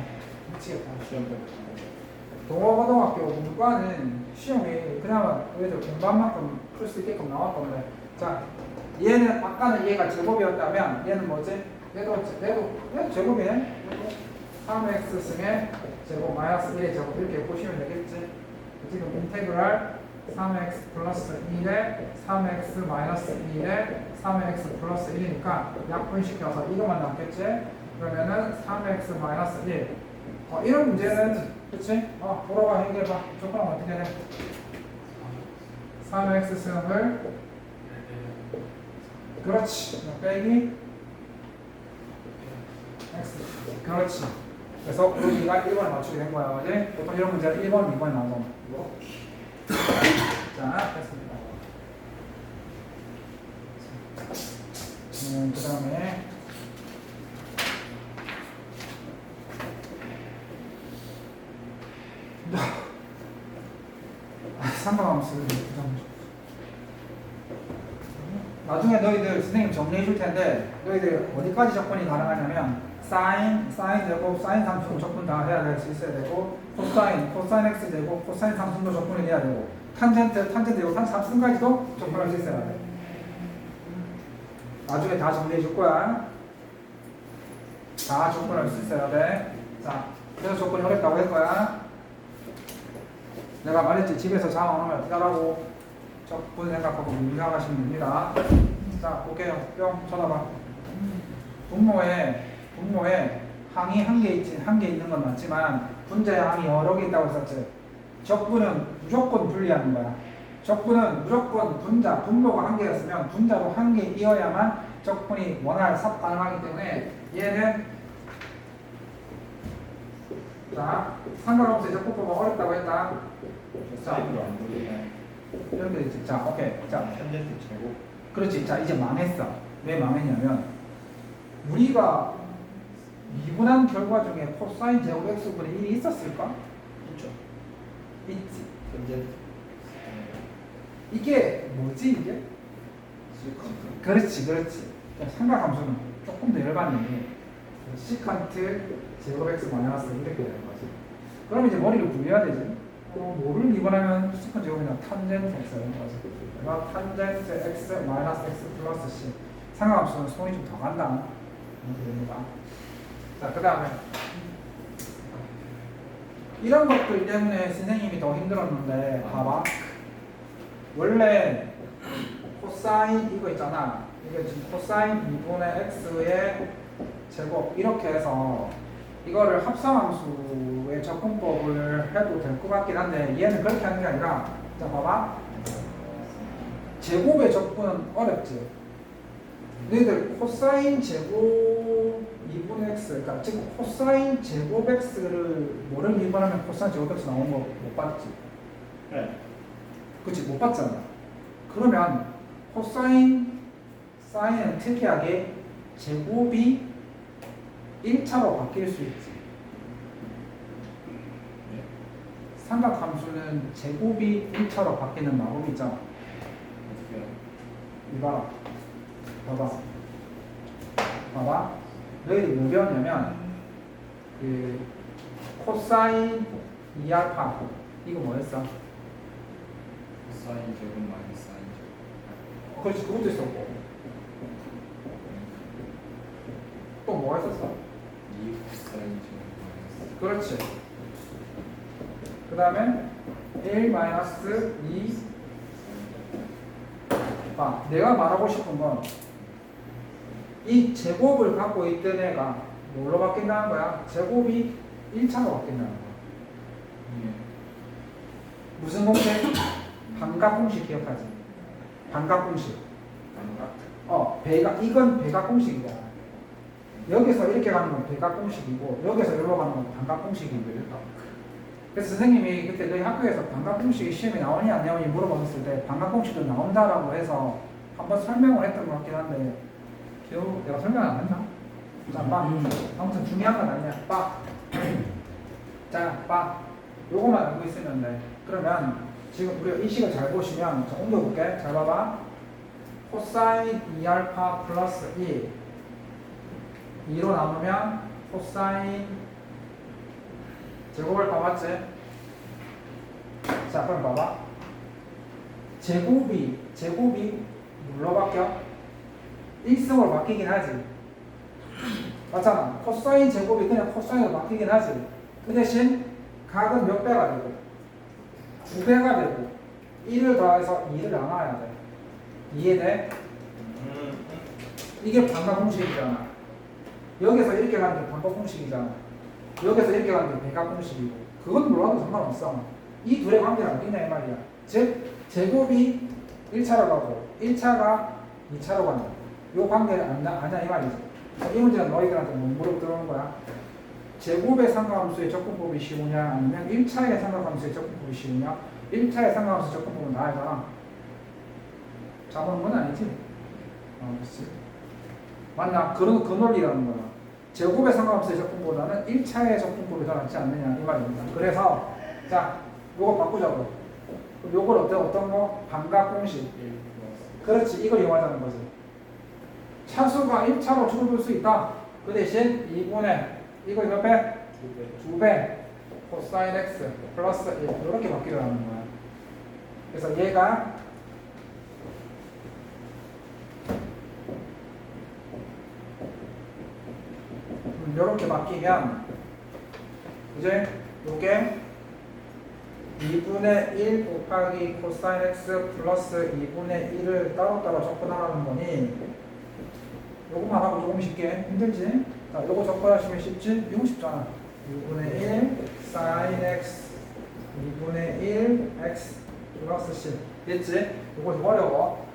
미치겠다. 시험 때. 동호고등학교 문과는 시험이 그나마 얘들 공부만큼 풀 수 있게끔 나올 건데 자, 얘는 아까는 얘가 제곱이었다면 얘는 뭐지? 얘도 제곱이네? 3x 승의 제곱 마이너스 1의 제곱 이렇게 보시면 되겠지? 지금 인테그랄 3x 플러스 1에 3x 마이너스 1에 3x 플러스 1이니까 약분시켜서 이거만 남겠지? 그러면은 3x 마이너스 1 이런 문제는 그치? 물어봐 해결해봐. 조건은 어떻게 돼? 3x 승을 그렇지 빼기 x 그렇지. 그래서 여기가 1번에 맞추게 된 거야. 그지? 보통 이런 문제는 1번, 2번에 나오잖아. 자, 됐습니다. 그 다음에 상관없어요. 나중에 너희들 선생님 정리해 줄 텐데 너희들 어디까지 적분이 가능하냐면 사인 제곱, 사인 상수도 적분 다 해야 될 수 있어야 되고 코사인 x 제곱, 코사인 상수도 적분이 돼야 되고 탄젠트 제곱, 탄젠트 상수까지도 적분할 수 있어야 돼. 나중에 다 정리해 줄 거야. 다 적분할 수 있어야 돼. 자, 그래서 적분이 어렵다고 할 거야. 내가 말했지 집에서 잠 안 오면 어떻게 하라고 적분 생각하고 문장하시면 됩니다. 자, 볼게요. 뿅 쳐다봐. 분모에 항이 한 개 있지, 한 개 있는 건 맞지만 분자에 항이 여러 개 있다고 했었지. 적분은 무조건 분리하는 거야. 적분은 무조건 분모가 한 개였으면 분자도 한 개이어야만 적분이 원활 삽 가능하기 때문에 얘는 자, 상관없이 적분법은 어렵다고 했다. 사인으로 안 돌리네. 이렇게 되지. 자, 오케이. 자, 탄젠트 제곱. 그렇지. 자, 이제 망했어. 왜 망했냐면 우리가 미분한 결과 중에 코사인 제곱 x분의 1이 있었을까? 있죠. 있지. 탄젠트. 이게 뭐지 이게? 그렇지. 삼각함수는 조금 더 열받는 시컨트 제곱 x 마이너스 이렇게 되는 거지. 그럼 이제 머리를 굴려야 되지. 뭐를 미분하면 시컨트 제곱이나 탄젠트 x라는 거지. 그래서 탄젠트 x 마이너스 x 플러스 c 삼각함수는 손이 좀 더 간다. 이렇게 됩니다. 자, 그 다음에 이런 것들 때문에 선생님이 더 힘들었는데 봐봐. 원래 코사인 이거 있잖아. 이게 지금 코사인 2분의 x의 제곱 이렇게 해서 이거를 합성함수의 적분법을 해도 될 것 같긴 한데 얘는 그렇게 하는 게 아니라 자 봐봐. 제곱의 적분은 어렵지. 너희들 코사인 제곱 2분의 x, 그러니까 지금 코사인 제곱 x를 뭐를 미분하면 코사인 제곱 x 나온 거 못 봤지? 네. 그치, 못 봤잖아. 그러면 코사인, 사인은 특이하게 제곱이 1차로 바뀔 수 있지. 네. 삼각함수는 제곱이 1차로 바뀌는 마법이 있잖아. 어떻게 해요? 이봐라. 봐봐. 봐봐. 너희들 뭐 배웠냐면, 그, 코사인 2알파. 이거 뭐였어? 사인 제곱 마이너스 사인 제곱. 그렇지, 그것도 있었고. 또 뭐가 있었어? 2 코사인 제곱 마이너스. 그렇지. 그 다음에 1 마이너스 2. 아, 내가 말하고 싶은 건 이 제곱을 갖고 있던 애가 뭘로 바뀐다는 거야? 제곱이 1차로 바뀐다는 거야. 예. 무슨 공식? 반각 공식 기억하지? 반각 공식. 반각. 이건 배각 공식이잖아. 여기서 이렇게 가는 건 배각 공식이고, 여기서 여기로 가는 건 반각 공식이거든. 그래서 선생님이 그때 너희 학교에서 반각 공식이 시험에 나오니 안 나오니 물어봤을 때 반각 공식도 나온다라고 해서 한번 설명을 했던 것 같긴 한데, 기억 내가 설명 안 했나? 자, 빠. 아무튼 중요한 건 아니야. 빠. 자, 빠. 요거만 알고 있으면 돼. 그러면 지금 우리가 이 식을 잘 보시면, 자, 옮겨볼게. 잘 봐봐. 코사인 2알파 플러스 2로 나누면 코사인 제곱알파 맞지? 자, 그럼 봐봐. 제곱이 뭘로 바뀌어? 일성으로 바뀌긴 하지. 맞잖아. 코사인 제곱이 그냥 코사인으로 바뀌긴 하지. 그 대신 각은 몇 배가 되고 2배가 되고 1을 더해서 2를 나눠야 돼. 이해돼? 이게 반각 공식이잖아. 여기서 이렇게 가는 게 반각 공식이잖아. 여기서 이렇게 가는 게 배각 공식이고. 그건 몰라도 상관없어. 이 둘의 관계를 알겠냐 이 말이야. 즉 제곱이 1차로 가고 1차가 2차로 간다. 요 관계를 아냐 이 말이지. 이 문제는 너희들한테 뭐로 들어오는 거야? 제곱의 삼각함수의 적분법이 쉬우냐 아니면 1차의 삼각함수의 적분법이 쉬우냐? 1차의 삼각함수 적분법은 다 알잖아. 잡아놓은 건 아니지? 그렇지. 맞나? 그 논리라는 거야. 제곱의 삼각함수의 적분보다는 1차의 적분법이 더 낫지 않느냐 이 말입니다. 그래서 자, 요거 바꾸자고. 그럼 요걸 어떤 거? 반각 공식. 그렇지, 이걸 이용하자는 거지. 차수가 1차로 줄어들 수 있다. 그 대신 2분의 이거 몇 배? 2배 코사인 x 플러스 1 이렇게 바뀌라는 거야. 그래서 얘가 이렇게 바뀌면 이제 요게 2분의 1 곱하기 코사인 x 플러스 2분의 1을 따로따로 접근하라는 거니 요거만 하고 조금 쉽게 힘들지? 자, 요거 접근하시면 쉽지? 이거 쉽잖아. 2분의 1 sin x 2분의 1 x 플러스 10 됐지? 요거 좀 어려워.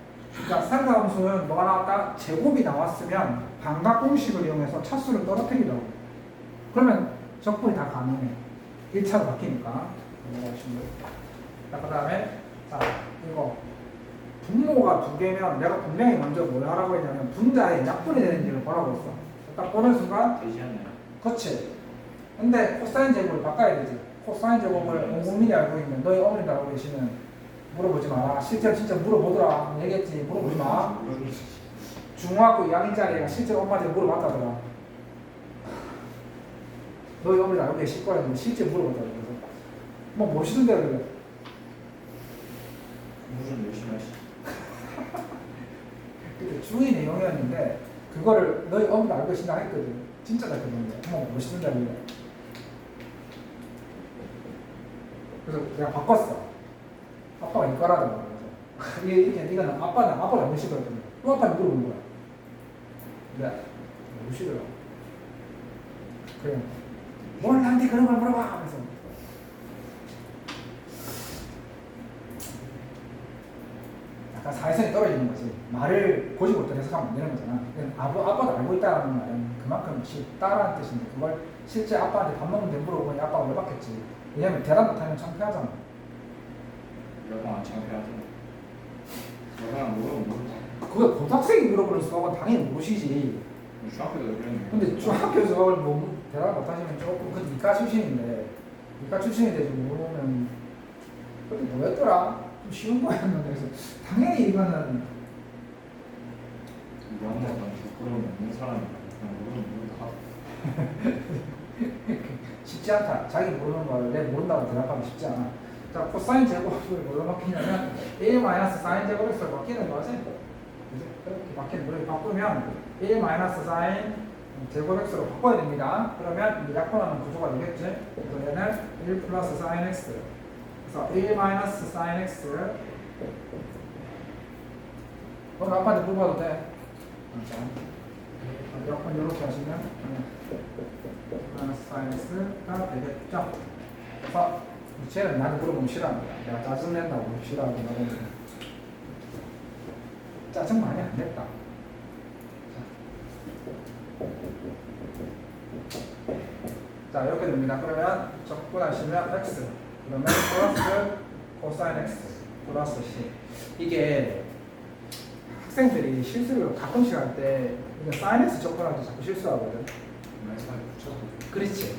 자, 삼각함수는 뭐가 나왔다? 제곱이 나왔으면 반각 공식을 이용해서 차수를 떨어뜨리라고. 그러면 적분이 다 가능해. 1차로 바뀌니까. 넘어가시면 돼요. 자, 그 다음에 자, 이거 분모가 2개면 내가 분명히 먼저 뭘 하라고 했냐면 분자의 약분이 되는지를 보라고 했어. 딱 보는 순간 되지 않나요? 그렇지. 근데 코사인 제곱을 바꿔야 되지. 코사인 제곱을 온 국민이 알고 있는 너희 어머니도 알고 계시는 물어보지 마라. 실제로 진짜 물어보더라. 얘기했지. 물어보지 마. 중학교 2학년짜리 애가 실제로 엄마한테 물어봤다더라. 너희 어머니도 알고 계실 거야. 실제 물어봤다고. 그래서 뭐 모르시던데 그래. 무슨 열심히 하시? 그때 주의 내용이었는데 그거를 너희 어머니도 알고 계신다 했거든. 진짜 잘 듣는데 뭐 모르시던데 그래. 그래서 내가 바꿨어. 아빠가 이거라더라고. 그래서 이거는 아빠를 안 모시거든. 또 아빠는 물어보는 거야. 근데 모시더라고. 그래. 뭘 나한테 그런 걸 물어봐 하면서. 그러니까 사회성이 떨어지는 거지. 말을 보지 못해 해석하면 안 되는 거잖아. 아빠도 알고 있다는 말은 그만큼 쉽다라는 뜻인데 그걸 실제 아빠한테 밥 먹는데 물어보니 아빠가 왜 받겠지. 왜냐면 대답 못하면 창피하잖아. 여가 안 창피하잖아. 여가 모르면 그거 고등학생이 물어보는 수학은 당연히 모르시지. 중학교도 그랬네. 근데 중학교 수학을 뭐 대답 못하시면 조금 그 이과 출신인데 이과 출신인데 좀 모르면 그때 뭐였더라? 좀 쉬운 거였는데 그래서 당연히 이거는 이런 거 약간 부끄러움이 없는 사람이 그냥 모르는 쉽지 않다. 자기 모르는 걸 내 모른다고 대답하기 쉽지 않아. 자, 코사인 제곱을 뭘로 바뀌냐면 a 마이너스 사인 제곱을 바뀌는 거지. 그지? 그렇게 바뀌는 거를 바꾸면 a 마이너스 사인 제곱 x로 바꿔야 됩니다. 그러면 이 약분하는 구조가 되겠지. 그래서 얘는 1 플러스 사인 x. 그래서 1 마이너스 사인 x. 그럼 아빠한테 물어봐도 돼. 자, 약분 이렇게 하시면 마이너스 사인 x가 되겠죠. 그래서 쟤는 나는 물어보면 싫어합니다. 내가 짜증낸다고 싫어하고 나는 짜증 많이 안 냈다. 자 이렇게 됩니다. 그러면 적분하시면 x 그러면 플러스 코사인 x 플러스 c. 이게 학생들이 실수를 가끔씩 할 때 사인 x 적분할 때 자꾸 실수하거든. 그렇지.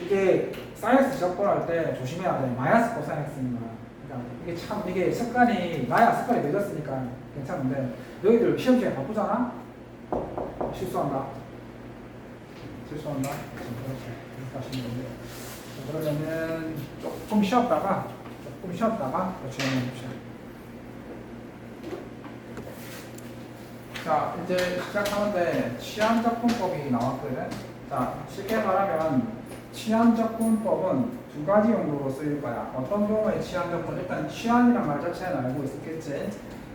이게 사인 x 적분할 때 조심해야 돼. 마이너스 코사인 x니까. 그러니까 이게 참 이게 습관이 나야 습관이 늦었으니까 괜찮은데 너희들 시험 시간에 바쁘잖아. 실수한다. 실수한다. 그렇지. 이렇게 하시면 되는데. 그러면은 조금 쉬었다가 진행해 봅시다. 자 이제 시작하는데 치안적분법이 나왔거든. 자 쉽게 말하면 치안적분법은 두 가지 용도로 쓰일 거야. 어떤 경우에 치안적분? 일단 치안이란 말 자체는 알고 있었겠지.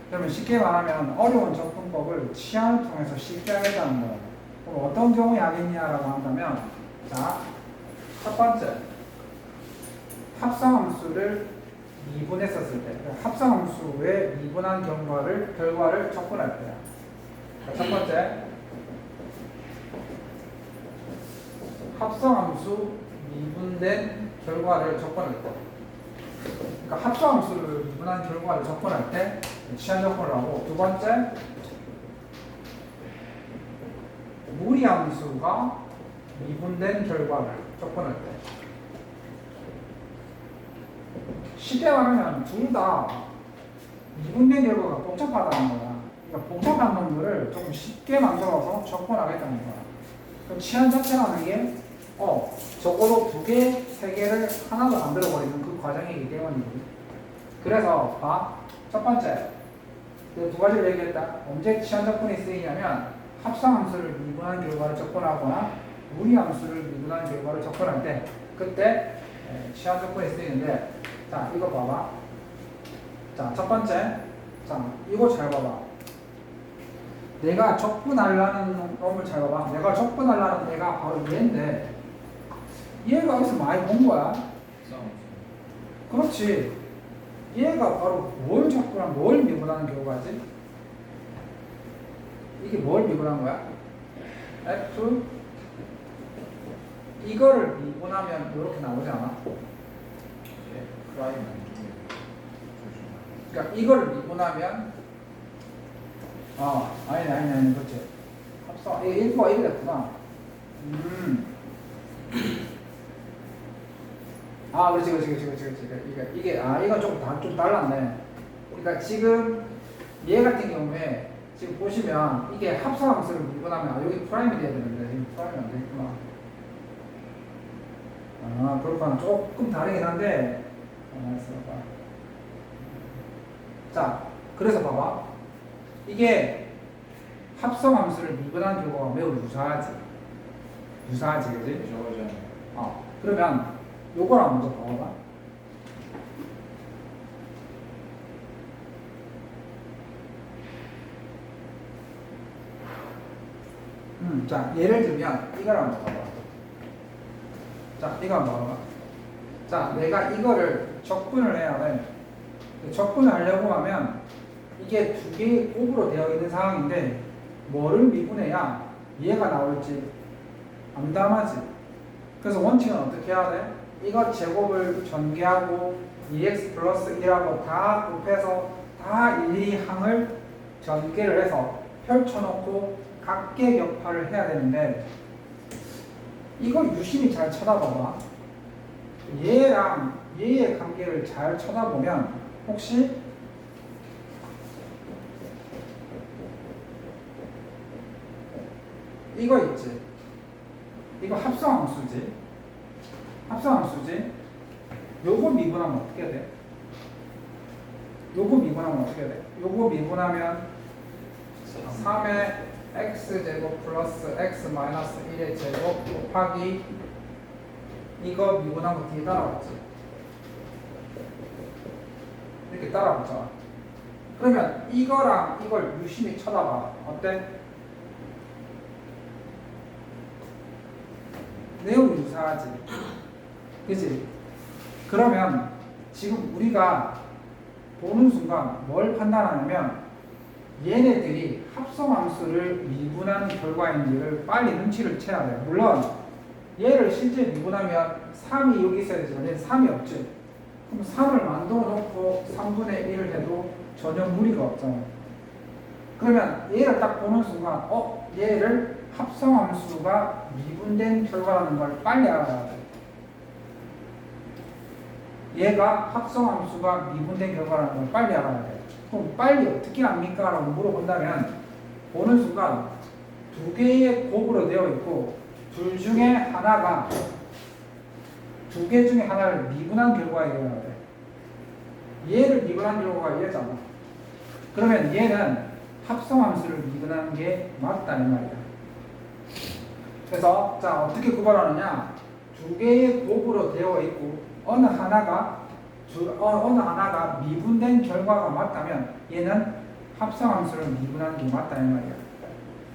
그러면 쉽게 말하면 어려운 적분법을 치안을 통해서 쉽게 하겠다는 거야. 그럼 어떤 경우에 하겠냐라고 한다면 자 첫 번째 합성함수를 미분했었을 때 합성함수의 미분한 결과를 적분할 때야. 자, 첫 번째 합성함수 미분된 결과를 적분할 때 그러니까 합성함수를 미분한 결과를 적분할 때 치안적분을 하고 두 번째 무리함수가 미분된 결과를 적분할 때 쉽게 말하면 둘 다 미분된 결과가 복잡하다는 거야. 그러니까 복잡한 놈들을 조금 쉽게 만들어서 적분하겠다는 거야. 그럼 치안 자체라는 게 적어도 2개, 3개를 하나로 만들어버리는 그 과정이기 때문이거든. 그래서 봐. 첫 번째 두 가지를 얘기했다. 언제 치안 적분이 쓰이냐면 합성함수를 미분한 결과를 적분하거나 무리함수를 미분한 결과를 적분할 때 그때 치안 적분이 쓰이는데 자 이거 봐봐. 자 첫 번째 자 이거 잘 봐봐. 내가 적분하려는 놈을 잘 봐봐. 내가 적분하려는 애가 바로 얘인데 얘가 여기서 많이 본 거야. 그렇지. 얘가 바로 뭘 적분한 뭘 미분하는 결과지? 이게 뭘 미분한 거야? F 이거를 미분하면 이렇게 나오지 않아? 그러니까 이거를 미분하면 아니 그렇지. 합성 이게 1가 1이 됐구나. 그렇지. 이게 이건 좀 달랐네. 그러니까 지금 얘 같은 경우에 지금 보시면 이게 합성함수를 미분하면 여기 프라임이 돼야 되는데 여기 프라임이 안 되겠구나. 그렇구나. 조금 다르긴 한데 자 그래서 봐봐. 이게 합성함수를 미분한 결과가 매우 유사하지, 그지? 그러면 요거랑 먼저 봐봐. 자 예를 들면 이거랑 한번 봐봐. 자 이거 한번 봐봐. 자 내가 이거를 적분을 해야 돼. 적분을 하려고 하면 이게 두 개의 곱으로 되어 있는 상황인데 뭐를 미분해야 얘가 나올지 암담하지. 그래서 원칙은 어떻게 해야 돼? 이거 제곱을 전개하고 2x 플러스 1하고 다 곱해서 다 일일이 항을 전개를 해서 펼쳐놓고 각계격파를 해야 되는데 이거 유심히 잘 쳐다봐봐. 얘랑 얘의 관계를 잘 쳐다보면 혹시 이거 있지? 이거 합성함수지? 합성함수지? 요거 미분하면 어떻게 돼? 요거 미분하면 어떻게 돼? 요거 미분하면 3의 x제곱 플러스 x 마이너스 1의 제곱 곱하기 이거 미분한 거 뒤에 따라왔지? 이렇게 따라왔잖아. 그러면 이거랑 이걸 유심히 쳐다봐. 어때? 내용이 유사하지? 그지? 그러면 지금 우리가 보는 순간 뭘 판단하냐면 얘네들이 합성함수를 미분한 결과인지를 빨리 눈치를 채야 돼. 물론 얘를 실제 미분하면 3이 여기 있어야 되지만 얘는 3이 없지. 그럼 3을 만들어 놓고 3분의 1을 해도 전혀 무리가 없잖아. 그러면 얘를 딱 보는 순간 얘를 합성함수가 미분된 결과라는 걸 빨리 알아야 돼. 얘가 합성함수가 미분된 결과라는 걸 빨리 알아야 돼. 그럼 빨리 어떻게 압니까? 라고 물어본다면 보는 순간 두 개의 곱으로 되어 있고 둘 중에 하나가 두 개 중에 하나를 미분한 결과이어야 돼. 얘를 미분한 결과가 얘잖아. 그러면 얘는 합성함수를 미분한 게 맞다 이 말이야. 그래서 자 어떻게 구별하느냐? 두 개의 곱으로 되어 있고 어느 하나가 미분된 결과가 맞다면 얘는 합성함수를 미분한 게 맞다 이 말이야.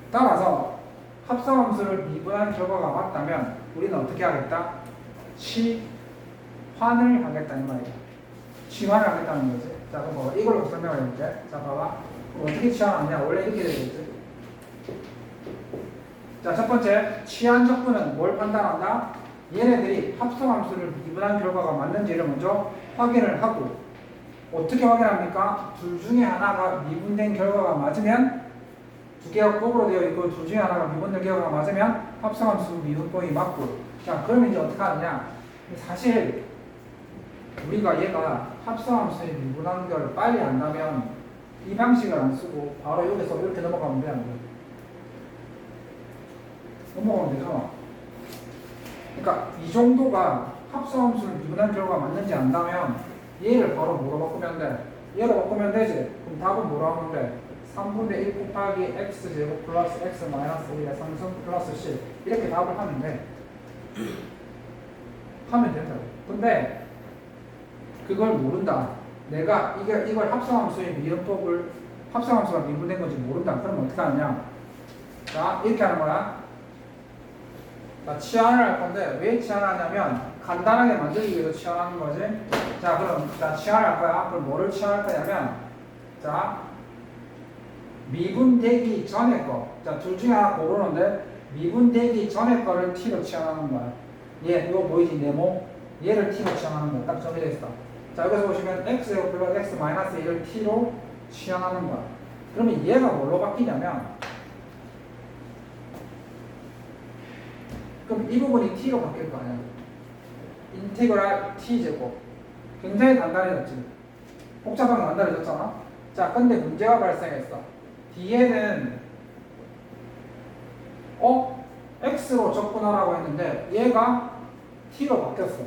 따라서 합성함수를 미분한 결과가 맞다면 우리는 어떻게 하겠다? 치환을 하겠다 이 말이야. 치환을 하겠다는 거지. 자 그럼 봐봐. 이걸로 설명을 해볼게. 자 봐봐. 그럼 어떻게 치환하느냐? 원래 이렇게 되겠지. 자 첫 번째 치환 적분은 뭘 판단한다? 얘네들이 합성함수를 미분한 결과가 맞는지를 먼저 확인을 하고 어떻게 확인합니까? 둘 중에 하나가 미분된 결과가 맞으면 두 개가 곱으로 되어 있고 둘 중에 하나가 미분된 결과가 맞으면 합성함수 미분법이 맞고 자 그러면 이제 어떻게 하느냐? 사실 우리가 얘가 합성함수의 미분한 걸 빨리 안다면 이 방식을 안 쓰고 바로 여기서 이렇게 넘어가면 돼. 넘어가면 되잖아. 그러니까 이 정도가 합성함수를 미분한 결과가 맞는지 안다면 얘를 바로 뭐로 바꾸면 돼? 얘로 바꾸면 되지. 그럼 답은 뭐로 하면 돼? 3분의 1 곱하기 x제곱 플러스 x 마이너스 1의 3승 플러스 c 이렇게 답을 하면 돼. 하면 된다고. 근데 그걸 모른다. 내가 이걸 합성함수의 미분법을 합성함수가 미분된 건지 모른다. 그러면 어떻게 하느냐? 자 이렇게 하는 거야. 자, 치환을 할 건데 왜 치환을 하냐면 간단하게 만들기 위해서 치환하는 거지. 자 그럼 자 치환을 할 거야. 그럼 뭐를 치환할 거냐면 자 미분되기 전에 거. 자 둘 중에 하나 고르는데 미분되기 전에 거를 t로 치환하는 거야. 얘 이거 보이지 네모? 얘를 t로 치환하는 거야. 딱 정해져 있어. 자 여기서 보시면 x제곱 플러스 x 마이너스 1을 t로 치환하는 거야. 그러면 얘가 뭘로 바뀌냐면 그럼 이 부분이 t로 바뀔 거 아니야. 인테그랄 t제곱. 굉장히 간단해졌지. 복잡하게 간단해졌잖아. 자, 근데 문제가 발생했어. 뒤에는 x로 접근하라고 했는데 얘가 t로 바뀌었어.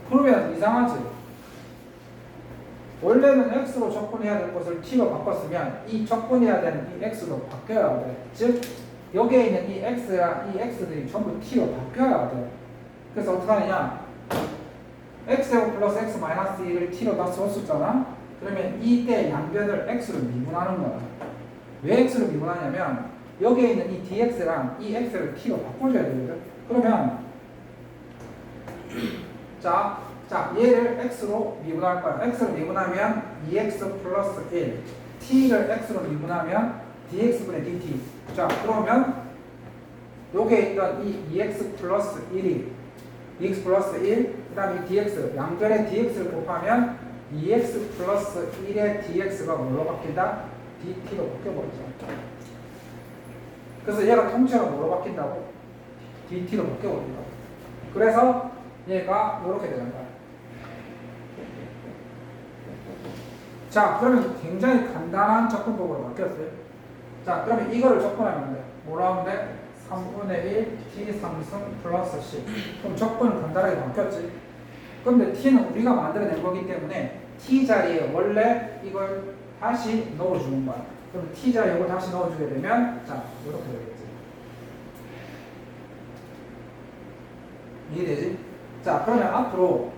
그러면 이상하지. 원래는 x로 접근해야 될 것을 t로 바꿨으면 이 접근해야 되는 이 x로 바뀌어야 돼. 즉 여기에 있는 이 x랑 이 x들이 전부 t로 바뀌어야 돼. 그래서 어떻게 하느냐? x제곱 플러스 x 마이너스 1을 t로 다 썼었잖아. 그러면 이때 양변을 x로 미분하는 거야. 왜 x로 미분하냐면 여기에 있는 이 dx랑 이 x를 t로 바꿔줘야 되거든. 그러면 자 얘를 x로 미분할 거야. x로 미분하면 2x 플러스 1 t를 x로 미분하면 dx분의 dt. 자, 그러면 요게 있던 이 2x 플러스 1이 2x 플러스 1, 그 다음에 이 dx, 양변의 dx를 곱하면 2x 플러스 1의 dx가 뭘로 바뀐다? dt로 바뀌어버리죠. 그래서 얘가 통째로 뭐로 바뀐다고? dt로 바뀌어버린다. 그래서 얘가 이렇게 되는 거야. 자, 그러면 굉장히 간단한 접근법으로 바뀌었어요. 자, 그러면 이거를 접근하면 돼. 뭐라 하면 돼? 3분의 1 t 3승 플러스 c. 그럼 접근은 간단하게 바뀌었지. 근데 t는 우리가 만들어낸 거기 때문에 t 자리에 원래 이걸 다시 넣어주는 거야. 그럼 t 자리에 이걸 다시 넣어주게 되면 자, 이렇게 되겠지. 이해되지? 자, 그러면 앞으로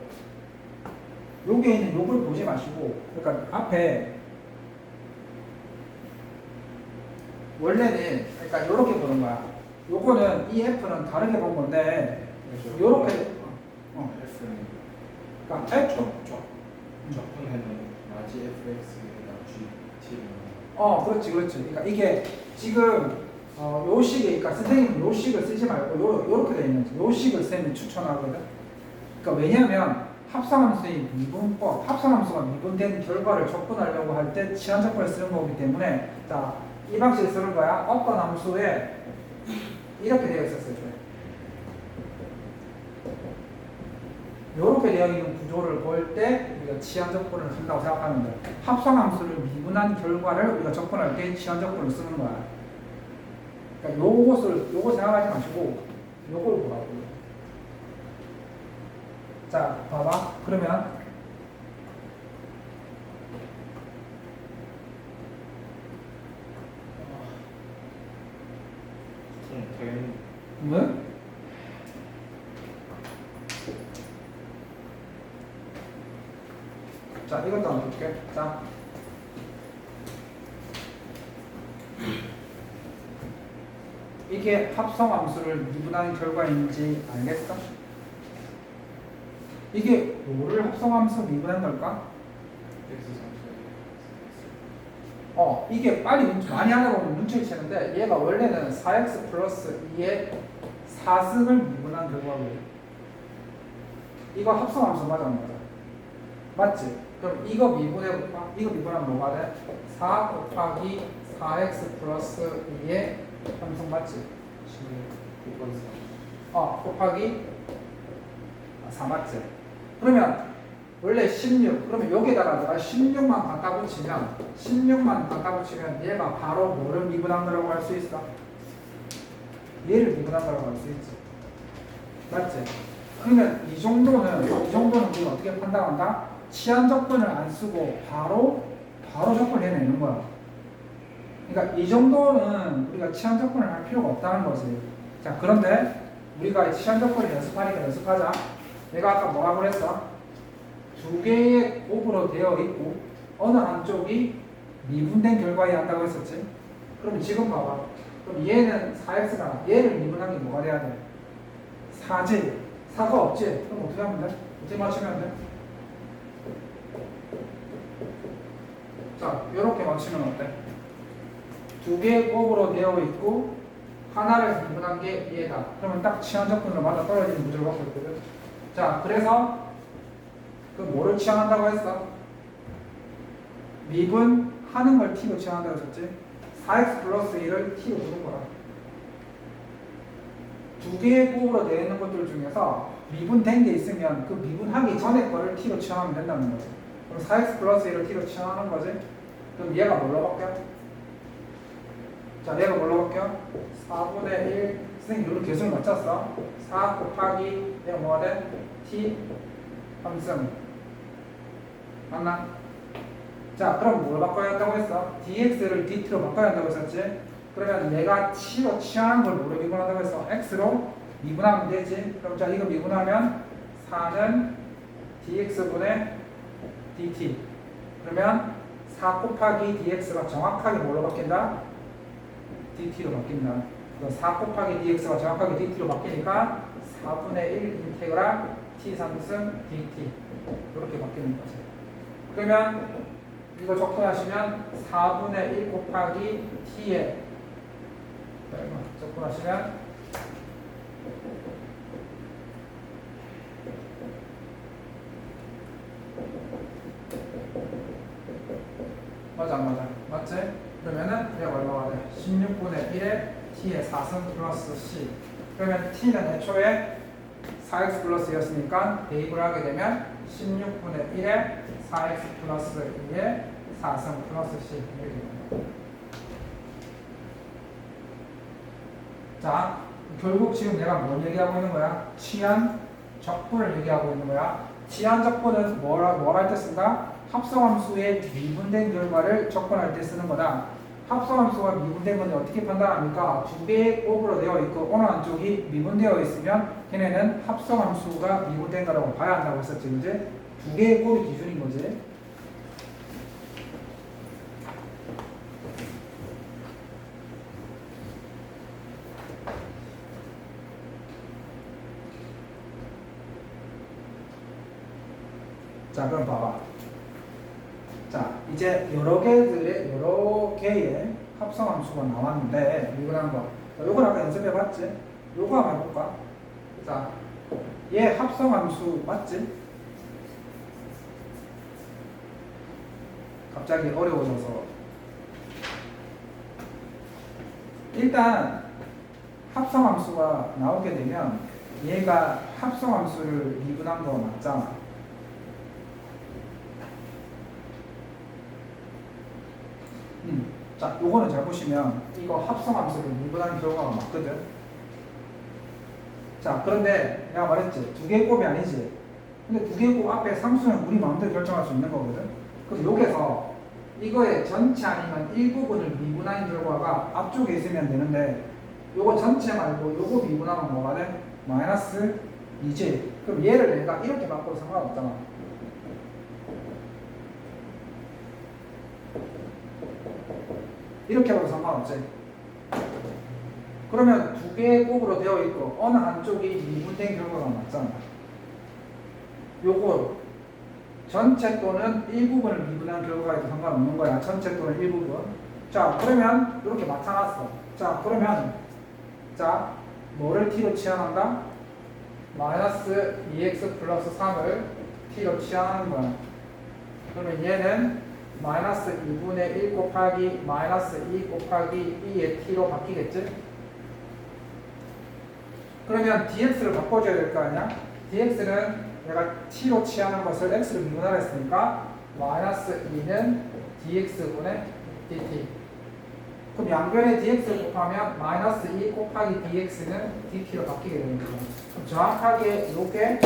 여기에 있는 요걸 보지 마시고, 그러니까 앞에 원래는 그러니까 이렇게 보는 거야. 요거는 이 f는 다르게 본 건데 요렇게 F는 그러니까 f 접근하는 마지 fx가 g t는 그렇지. 그러니까 이게 지금 요 식에 그러니까 선생님은 요 식을 쓰지 말고 요렇게 돼 있는 요 식을 쌤이 추천하거든. 그러니까 왜냐하면 합성함수의 미분법, 합성함수가 미분된 결과를 접근하려고 할 때 치환적분을 쓰는 거기 때문에 자, 이 방식을 쓰는 거야. 어떤 함수에 이렇게 되어 있었어요. 이렇게 되어 있는 구조를 볼 때 우리가 치환적분을 한다고 생각하면 돼. 합성함수를 미분한 결과를 우리가 접근할 때 치환적분을 쓰는 거야. 그러니까 요거 생각하지 마시고 요걸 보라고. 자, 봐봐. 그러면 당연히 뭐? 자, 이것도 한번 볼게. 자, 이게 합성함수를 미분하는 결과인지 알겠어? 이게 뭐를 합성함수 미분한 걸까? x 이게 빨리 많이 하다 보면 눈치를 채는데 얘가 원래는 4x 플러스 2의 4승을 미분한 결과거든. 이거 합성함수 맞아 안 맞아? 맞지? 그럼 이거 미분해볼까? 이거 미분하면 뭐가 돼? 4 곱하기 4x 플러스 2의 3승 맞지? 곱하기 4 맞지? 그러면 원래 16, 그러면 여기다가 내가 16만 갖다 붙이면 얘가 바로 뭐를 미분한 거라고 할 수 있어? 얘를 미분한 거라고 할 수 있지. 맞지? 그러면 이 정도는 우리가 어떻게 판단한다? 치환적분을 안 쓰고 바로 적분을 해내는 거야. 그러니까 이 정도는 우리가 치환적분을 할 필요가 없다는 거지. 자, 그런데 우리가 치환적분을 연습하자. 내가 아까 뭐라고 그랬어? 두 개의 곱으로 되어 있고 어느 한쪽이 미분된 결과에 한다고 했었지. 그럼 지금 봐봐. 그럼 얘는 4x가 얘를 미분한 게 뭐가 돼야 돼? 4지. 4가 없지. 그럼 어떻게 하면 돼? 어떻게 맞추면 돼? 자, 이렇게 맞추면 어때? 두 개의 곱으로 되어 있고 하나를 미분한 게 얘다. 그러면 딱 치환적분으로 맞아 떨어지는 구조를 갖고 있거든. 자, 그래서 그 뭐를 치환한다고 했어? 미분하는 걸 t로 치환한다고 했었지? 4x 플러스 1을 t로 두는 거야. 두 개의 곱으로 되어 있는 것들 중에서 미분된 게 있으면 그 미분하기 전에 거를 t로 치환하면 된다는 거지. 그럼 4x 플러스 1을 t로 치환하는 거지? 그럼 얘가 뭘로 바뀌어? 자, 얘가 뭘로 바뀌어? 4분의 1, 선생님 이렇게 계속 맞췄어. 4 곱하기 얘가 뭐가 돼? t 3승 맞나? 자, 그럼 뭘 바꿔야 한다고 했어? dx를 dt로 바꿔야 한다고 했었지? 그러면 내가 t로 치환한 걸 뭐로 미분한다고 했어? x로 미분하면 되지? 그럼 자, 이거 미분하면 4는 dx분의 dt. 그러면 4 곱하기 dx가 정확하게 뭘로 바뀐다? dt로 바뀐다. 4 곱하기 dx가 정확하게 dt로 바뀌니까 4분의 1 인테그랄 t 3승 dt 이렇게 바뀌는 거지. 그러면 이거 적분하시면 4분의 1 곱하기 t에 적분하시면 맞아 안 맞아? 맞지? 그러면은 얘가 얼마가 돼? 16분의 1에 t의 4승 플러스 c. 그러면 t는 애초에 4x 플러스 2였으니까 대입을 하게 되면 16분의 1에 4x 플러스 2에 4승 플러스 c 이렇게 됩니다. 자, 결국 지금 내가 뭘 얘기하고 있는 거야? 치안 적분을 얘기하고 있는 거야. 치안 적분은 뭘 할 때 쓴다? 합성함수의 미분된 결과를 적분할 때 쓰는 거다. 합성함수가 미분된 건 어떻게 판단합니까? 두 개의 곱으로 되어 있고 어느 한쪽이 미분되어 있으면 걔네는 합성함수가 미분된 거라고 봐야 한다고 했었지, 그지? 두 개의 곱이 기준인 거지. 자, 그럼 봐봐. 자, 이제 여러 개의 합성함수가 나왔는데 미분한 거. 요걸 아까 연습해봤지? 요거 한번 해볼까? 자, 얘 합성함수 맞지? 갑자기 어려워져서. 일단 합성함수가 나오게 되면 얘가 합성함수를 미분한 거 맞잖아. 자, 요거는 잘 보시면 이거 합성함수를 미분한 결과가 맞거든. 자, 그런데 내가 말했지, 두 개의 곱이 아니지. 근데 두 개의 곱 앞에 상수는 우리 마음대로 결정할 수 있는 거거든. 그럼 여기서 이거의 전체 아니면 일부분을 미분한 결과가 앞쪽에 있으면 되는데 요거 전체 말고 요거 미분하면 뭐가 돼? 마이너스 2지. 그럼 얘를 내가 이렇게 바꿔도 상관없잖아. 이렇게 봐도 상관없지. 그러면 두 개의 곱으로 되어 있고 어느 한쪽이 미분된 결과가 맞잖아. 요거 전체 또는 일부분을 미분한 결과가 있도 상관없는 거야. 전체 또는 일부분. 자, 그러면 이렇게 나타났어. 자, 그러면 자, 뭐를 t로 치환한다? 마이너스 2x 플러스 3을 t로 치환하는 거야. 그러면 얘는 마이너스 2분의 1 곱하기 마이너스 2 곱하기 2의 t로 바뀌겠지? 그러면 dx를 바꿔줘야 될 거 아니야? dx는 내가 t로 취하는 것을 x로 미분하라 했으니까 마이너스 2는 dx분의 dt. 그럼 양변에 dx를 곱하면 마이너스 2 곱하기 dx는 dt로 바뀌게 되는 거죠. 그럼 정확하게 이게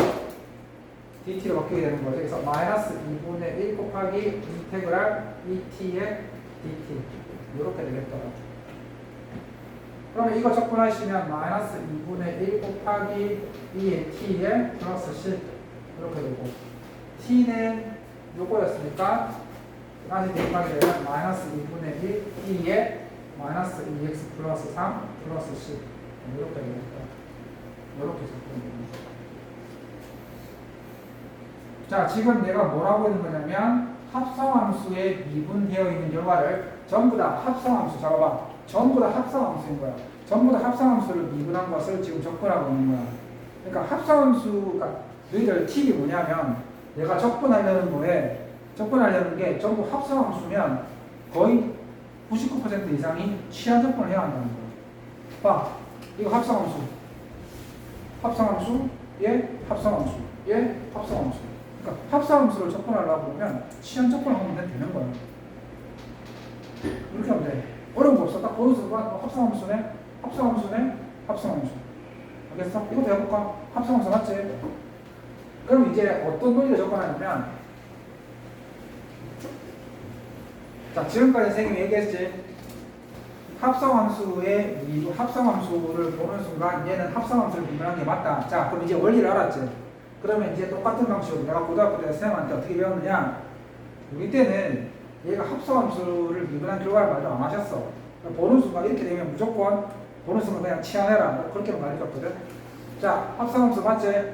dt로 바뀌게 되는 거죠. 그래서 마이너스 2분의 1 곱하기 인테그랄 2t의 dt 이렇게 되겠더라고요. 그러면 이거 적분하시면 마이너스 2분의 1 곱하기 2의 t의 플러스 10 이렇게 되고 t는 요거였으니까 다시 대입하게 되면 마이너스 2분의 1 2의 마이너스 2x 플러스 3 플러스 10 이렇게 되겠다. 이렇게 적분됩니다. 자, 지금 내가 뭘 하고 있는 거냐면 합성함수에 미분되어 있는 결과를 전부 다 합성함수 잡아봐. 전부 다 합성함수인 거야. 전부 다 합성함수를 미분한 것을 지금 적분하고 있는 거야. 그러니까 합성함수가 너희들 팁이 뭐냐면 내가 적분하려는 게 전부 합성함수면 거의 99% 이상이 치환 적분을 해야 한다는 거야. 봐, 이거 합성함수, 합성함수, 얘 합성함수, 얘 합성함수. 그러니까 합성함수를 적분하려고 보면 치환 적분을 하면 되는 거야. 이렇게 하면 돼. 어려운 거 없어. 딱 보는 순간 합성함수네, 합성함수네, 합성함수. 알겠어? 이것도 해볼까? 합성함수 맞지? 그럼 이제 어떤 논리를 적분하냐면, 자, 지금까지 선생님이 얘기했지. 합성함수를 보는 순간 얘는 합성함수를 미분한 게 맞다. 자, 그럼 이제 원리를 알았지. 그러면 이제 똑같은 방식으로 내가 고등학교 때 선생님한테 어떻게 배웠느냐? 우리 때는 얘가 합성함수를 미분한 결과를 말도 안 하셨어. 보는 순간 이렇게 되면 무조건 보는 순간 그냥 치환해라. 그렇게만 가르쳤거든. 자, 합성함수 맞지?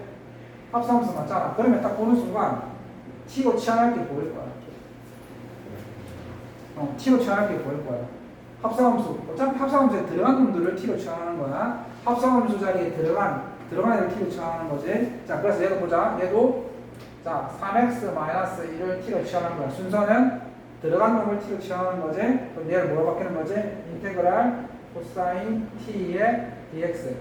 합성함수 맞잖아. 그러면 딱 보는 순간 t로 치환할 게 보일 거야. t로 취하는 게 보일 거야. 합성함수. 어차피 합성함수에 들어간 놈들을 t로 취하는 거야. 합성함수 자리에 들어간 애를 t로 취하는 거지. 자, 그래서 얘도 보자. 얘도 자 3x-1을 t로 취하는 거야. 순서는 들어간 놈을 t로 취하는 거지. 그럼 얘를 뭐로 바뀌는 거지? 인테그랄 코사인 t의 dx.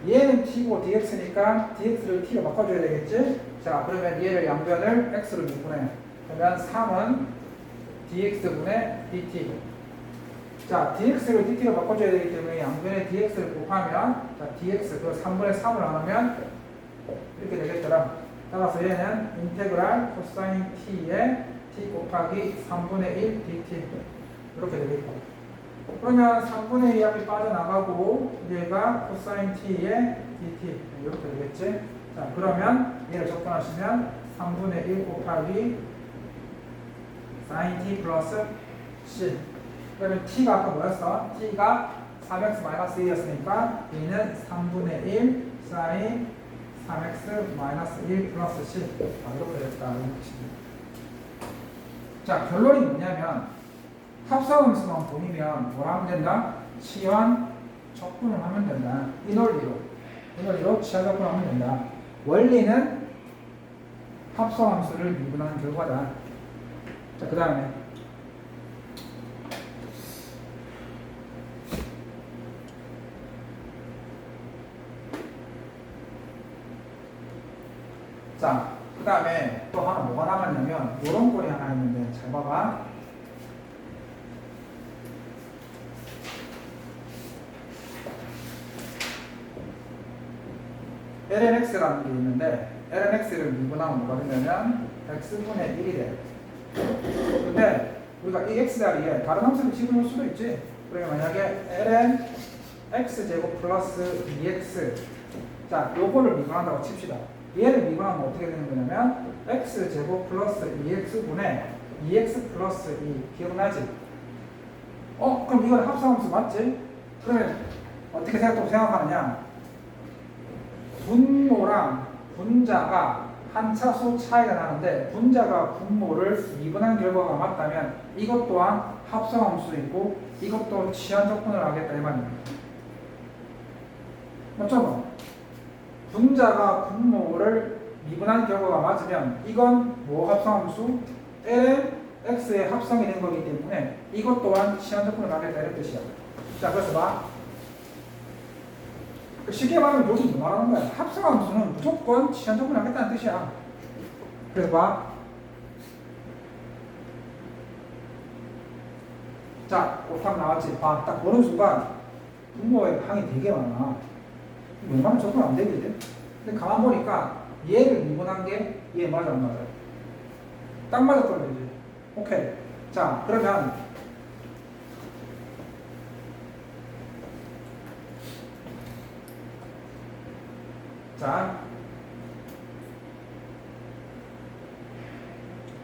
얘는 t고 dx니까 dx를 t로 바꿔줘야 되겠지? 자, 그러면 얘를 양변을 x로 미분해. 그러면 3은 dx분의 dt. 자, dx를 dt로 바꿔줘야 되기 때문에 양변에 dx를 곱하면 자, dx 그 3분의 3을 나누면 이렇게 되겠더라. 따라서 얘는 인테그랄 코사인 t의 t 곱하기 3분의 1 dt 이렇게 되겠고, 그러면 3분의 2합이 빠져나가고 얘가 코사인 t의 dt 이렇게 되겠지. 자, 그러면 얘를 접근하시면 3분의 1 곱하기 sin t 플러스 c. 그러면 t가 아까 뭐였어? t가 3x-1이었으니까 얘는 3분의 1 sin 3x-1 플러스 c. 이렇게 됐다. 자, 결론이 뭐냐면 합성함수만 보이면 뭘 하면 된다? 치환 적분을 하면 된다. 이 논리로 치환 적분을 하면 된다. 원리는 합성함수를 미분하는 결과다. 자, 그 다음에 자, 그 다음에 또 하나 뭐가 남았냐면 요런 꼴이 하나 있는데 잘 봐봐. lnx라는 게 있는데 lnx를 미분하면 뭐가 되냐면 x분의 1이 돼. 근데 우리가 이 x 자리에 다른 함수를 집어넣을 수도 있지. 그러면 만약에 ln x제곱 플러스 2x, 자, 요거를 미분한다고 칩시다. 얘를 미분하면 어떻게 되는 거냐면 x제곱 플러스 2x분의 2x 플러스 2. 기억나지? 그럼 이건 합성함수 맞지? 그러면 어떻게 생각하느냐? 분모랑 분자가 한 차수 차이가 나는데 분자가 분모를 미분한 결과가 맞다면 이것 또한 합성함수이고 이것도 치환 적분을 하겠다 이 말입니다. 맞죠? 분자가 분모를 미분한 결과가 맞으면 이건 뭐 합성함수? ln x의 합성이 된 거기 때문에 이것 또한 치환 적분을 하겠다 이런 뜻이야. 자, 그래서 봐. 쉽게 말하면 여기 뭐 말하는 거야? 합성함수는 무조건 치환 적분을 하겠다는 뜻이야. 그래서 봐. 자, 곱하면 나왔지? 봐. 딱 보는 순간 분모의 항이 되게 많아. 웬만하면 적분 안 되거든. 근데 가만 보니까 얘를 미분한 게 얘 맞아 안 맞아? 딱 맞아 떨어지지. 오케이. 자, 그러면 자,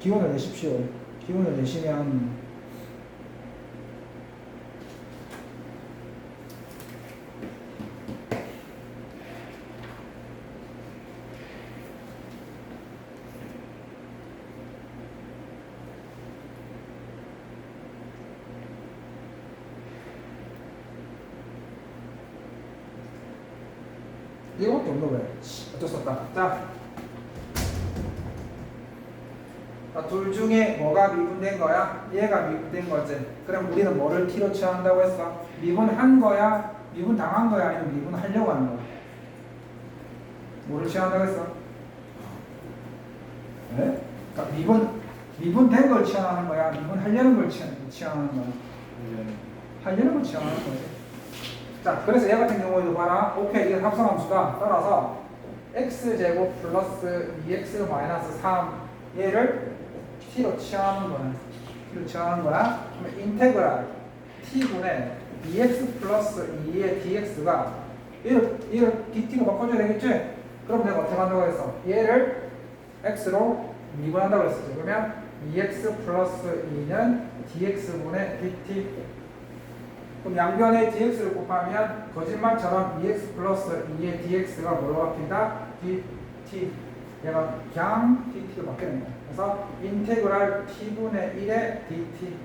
기운을 내십시오. 기운을 내시면 이거밖에 없는 거야. 어쩔 수 없다. 자, 둘 중에 뭐가 미분된 거야? 얘가 미분된 거지. 그럼 우리는 뭐를 t로 취한다고 했어? 미분한 거야? 미분 당한 거야? 아니면 미분하려고 하는 거야? 뭐를 취한다고 했어? 네? 그러니까 미분된 걸 취하는 거야? 미분하려는 걸 취하는 거야? 하려는 걸 취하는 거지. 자, 그래서 얘 같은 경우에도 봐라. 오케이, 이게 합성함수다. 따라서 x제곱 플러스 2x 마이너스 3 얘를 t로 취하는 거야. t로 취하는 거야. 그러면 인테그랄 t분의 2x 플러스 2의 dx가 얘를 dt로 바꿔줘야 되겠지? 그럼 내가 어떻게 한다고 했어? 얘를 x로 미분한다고 했었지. 그러면 2x 플러스 2는 dx분의 dt. 그럼 양변에 dx를 곱하면 거짓말처럼 2x 플러스 2의 dx가 뭐로 바뀐다? dt. 얘가 그냥 dt로 바뀌는 거야. 그래서 인테그랄 t분의 1의 dt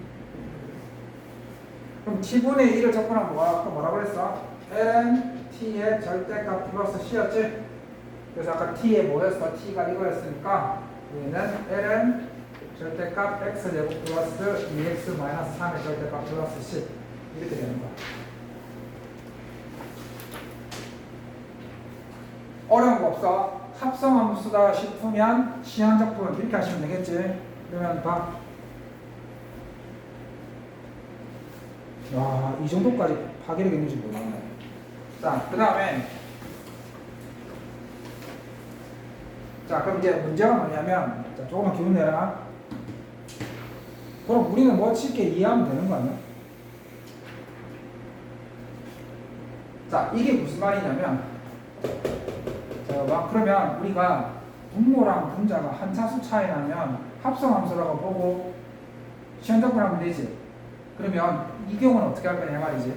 그럼 t분의 1을 적분하면 뭐라 그랬어? ln t의 절대값 플러스 c였지? 그래서 아까 t에 뭐였어? t가 이거였으니까 얘는 ln 절대값 x제곱 플러스 2x 마이너스 3의 절대값 플러스 c 이렇게 되는 거야. 어려운 거 없어. 합성함수다 싶으면 시한적분 이렇게 하시면 되겠지. 그러면 봐. 와, 이 정도까지 파괴력이 있는지 몰랐네. 자, 그 다음에 자, 그럼 이제 문제가 뭐냐면 자, 조금만 기운 내라. 그럼 우리는 뭐 쉽게 이해하면 되는 거 아니야? 자, 이게 무슨 말이냐면 자, 봐. 그러면 우리가 분모랑 분자가 한 차수 차이 나면 합성함수라고 보고 시한적분하면 되지. 그러면 이 경우는 어떻게 할 거냐 말이지.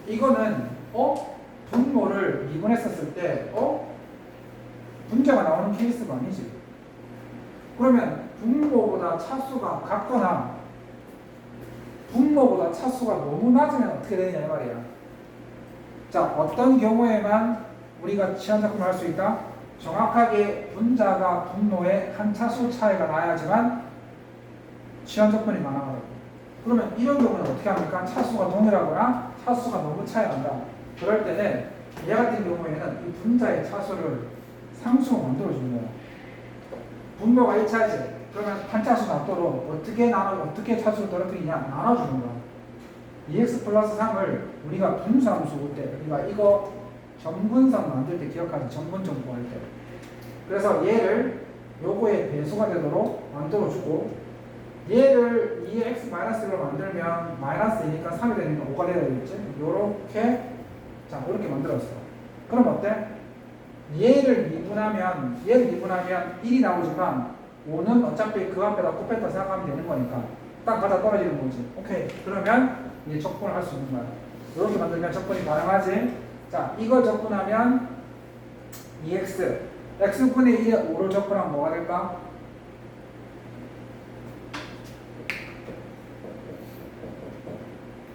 이거는 분모를 미분했었을 때 분자가 나오는 케이스가 아니지. 그러면 분모보다 차수가 같거나 분모보다 차수가 너무 낮으면 어떻게 되느냐 이 말이야. 자, 어떤 경우에만 우리가 시한적분을 할 수 있다? 정확하게 분자가 분모의 한 차수 차이가 나야지만 시한적분이 가능하다고. 그러면 이런 경우는 어떻게 합니까? 차수가 동일하거나 차수가 너무 차이 난다. 그럴 때는 얘 같은 경우에는 이 분자의 차수를 상수로 만들어주는 거야. 분모가 1차지. 그러면 한 차수 낫도록 어떻게 차수를 떨어뜨리냐? 나눠주는 거야. 2x 플러스 3을 우리가 분수함수 볼 때, 우리가 이거 점분선 만들 때 기억하지? 점분점 구할 때. 그래서 얘를 요거의 배수가 되도록 만들어주고, 얘를 2x-1로 만들면 마이너스 2니까 3이 되니까 5가 돼야 되겠지? 요렇게, 자, 이렇게 만들었어. 그럼 어때? 얘를 미분하면 1이 나오지만 5는 어차피 그 앞에다 곱했다 생각하면 되는 거니까 딱 갖다 떨어지는 거지. 오케이. 그러면 이제 적분을 할 수 있는 거야. 이렇게 만들면 적분이 가능하지. 자, 이걸 적분하면 2x x분의 2에 5를 적분하면 뭐가 될까?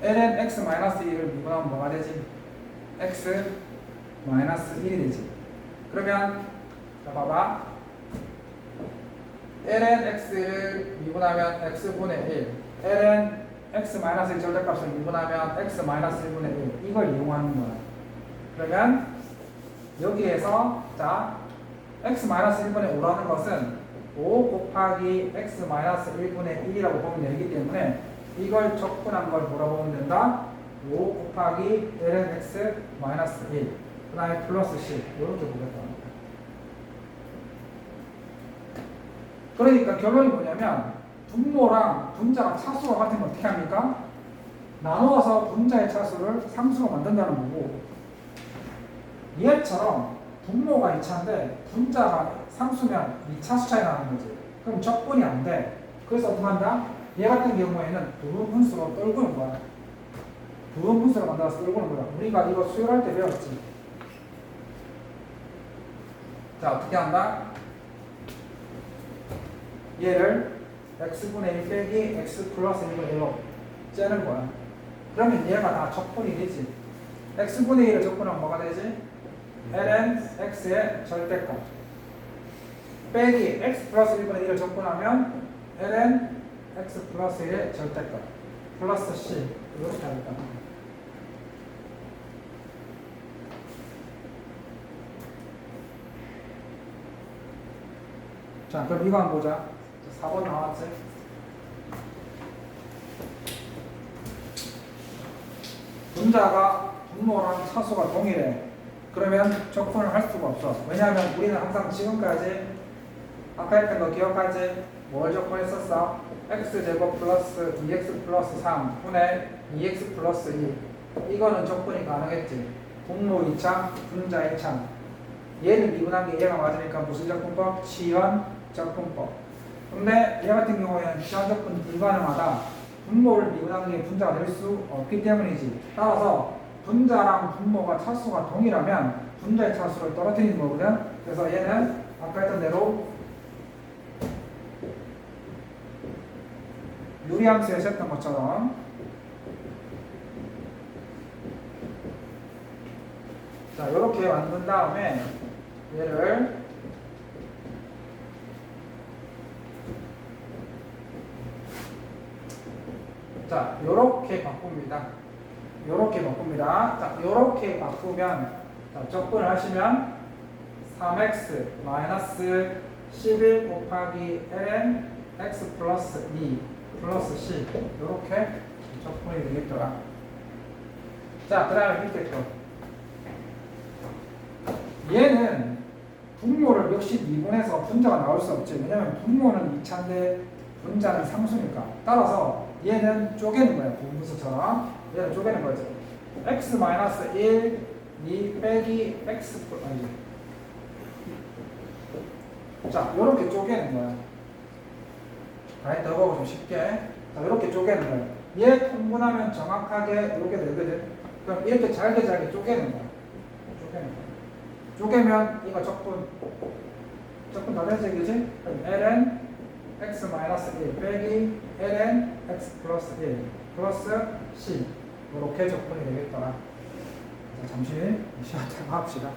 ln x-2를 미분하면 뭐가 되지? x-1이 되지. 그러면 자, 봐봐. ln x를 미분하면 x분의 1, ln x-1 절대값을 미분하면 x-1분의 1 이걸 이용하는 거야. 그러면 여기에서 자 x-1분의 5라는 것은 5 곱하기 x-1분의 1이라고 보면 되기 때문에 이걸 적분한 걸 뭐라고 보면 된다? 5 곱하기 ln x-1 그 다음에 플러스 c 이렇게 보겠다. 그러니까 결론이 뭐냐면 분모랑 분자가 차수가 같으면 어떻게 합니까? 나누어서 분자의 차수를 상수로 만든다는 거고, 얘처럼 분모가 2차인데 분자가 상수면 2차수 차이 나는 거지. 그럼 적분이 안 돼. 그래서 어떻게 한다? 얘 같은 경우에는 부분분수로 떨구는 거야. 부분분수로 만들어서 떨구는 거야. 우리가 이거 수열할 때 배웠지. 자, 어떻게 한다? 얘를 x분의 1 빼기 x 플러스 1분의 1로 째는 거야. 그러면 얘가 다 적분이 되지. x분의 1을 적분하면 뭐가 되지? ln x의 절대값 빼기 x 플러스 1분의 1을 적분하면 ln x 플러스 1의 절대값 플러스 c 이렇게 하겠다. 자, 그럼 이거 한번 보자. 4번 나왔지? 분자가 분모랑 차수가 동일해. 그러면 적분을 할 수가 없어. 왜냐하면 우리는 항상 지금까지 아까 했던 거 기억하지? 뭘 적분했었어? x제곱 플러스 2x 플러스 3 분의 2x 플러스 2 이거는 적분이 가능했지. 분모 2차, 분자 1차. 얘를 미분한 게 얘가 맞으니까 무슨 적분법? 시현 적분법. 근데 얘 같은 경우에는 시현 적분 불가능하다. 분모를 미분하는 게 분자가 될 수 없기 때문이지. 따라서 분자랑 분모가 차수가 동일하면 분자의 차수를 떨어뜨리는 거거든. 그래서 얘는 아까 했던 대로 유리함수에서 했던 것처럼 자 이렇게 만든 다음에 얘를 자 요렇게 바꿉니다. 요렇게 바꿉니다. 자 요렇게 바꾸면 자 적분을 하시면 3x 마이너스 11 곱하기 ln x 플러스 2 플러스 c 요렇게 적분이 되겠더라. 자 그 다음에 밑에 거 얘는 분모를 역시 미분해서 분자가 나올 수 없지. 왜냐면 분모는 2차인데 분자는 상수니까. 따라서 얘는 쪼개는 거야. 분분수처럼. 얘는 쪼개는 거지. x-1, 2 빼기 x 아니. 자, 요렇게 쪼개는 거야. 다시 더보고 좀 쉽게. 자, 요렇게 쪼개는 거야. 얘 통분하면 정확하게 이렇게 되거든. 그럼 이렇게 잘게 쪼개는 거야. 쪼개는 거야. 쪼개면 이거 적분 다 된색이지? 그럼 ln x-1 빼기 ln x 플러스 1 플러스 c 이렇게 적분이 되겠더라. 자, 잠시 시간 합시다.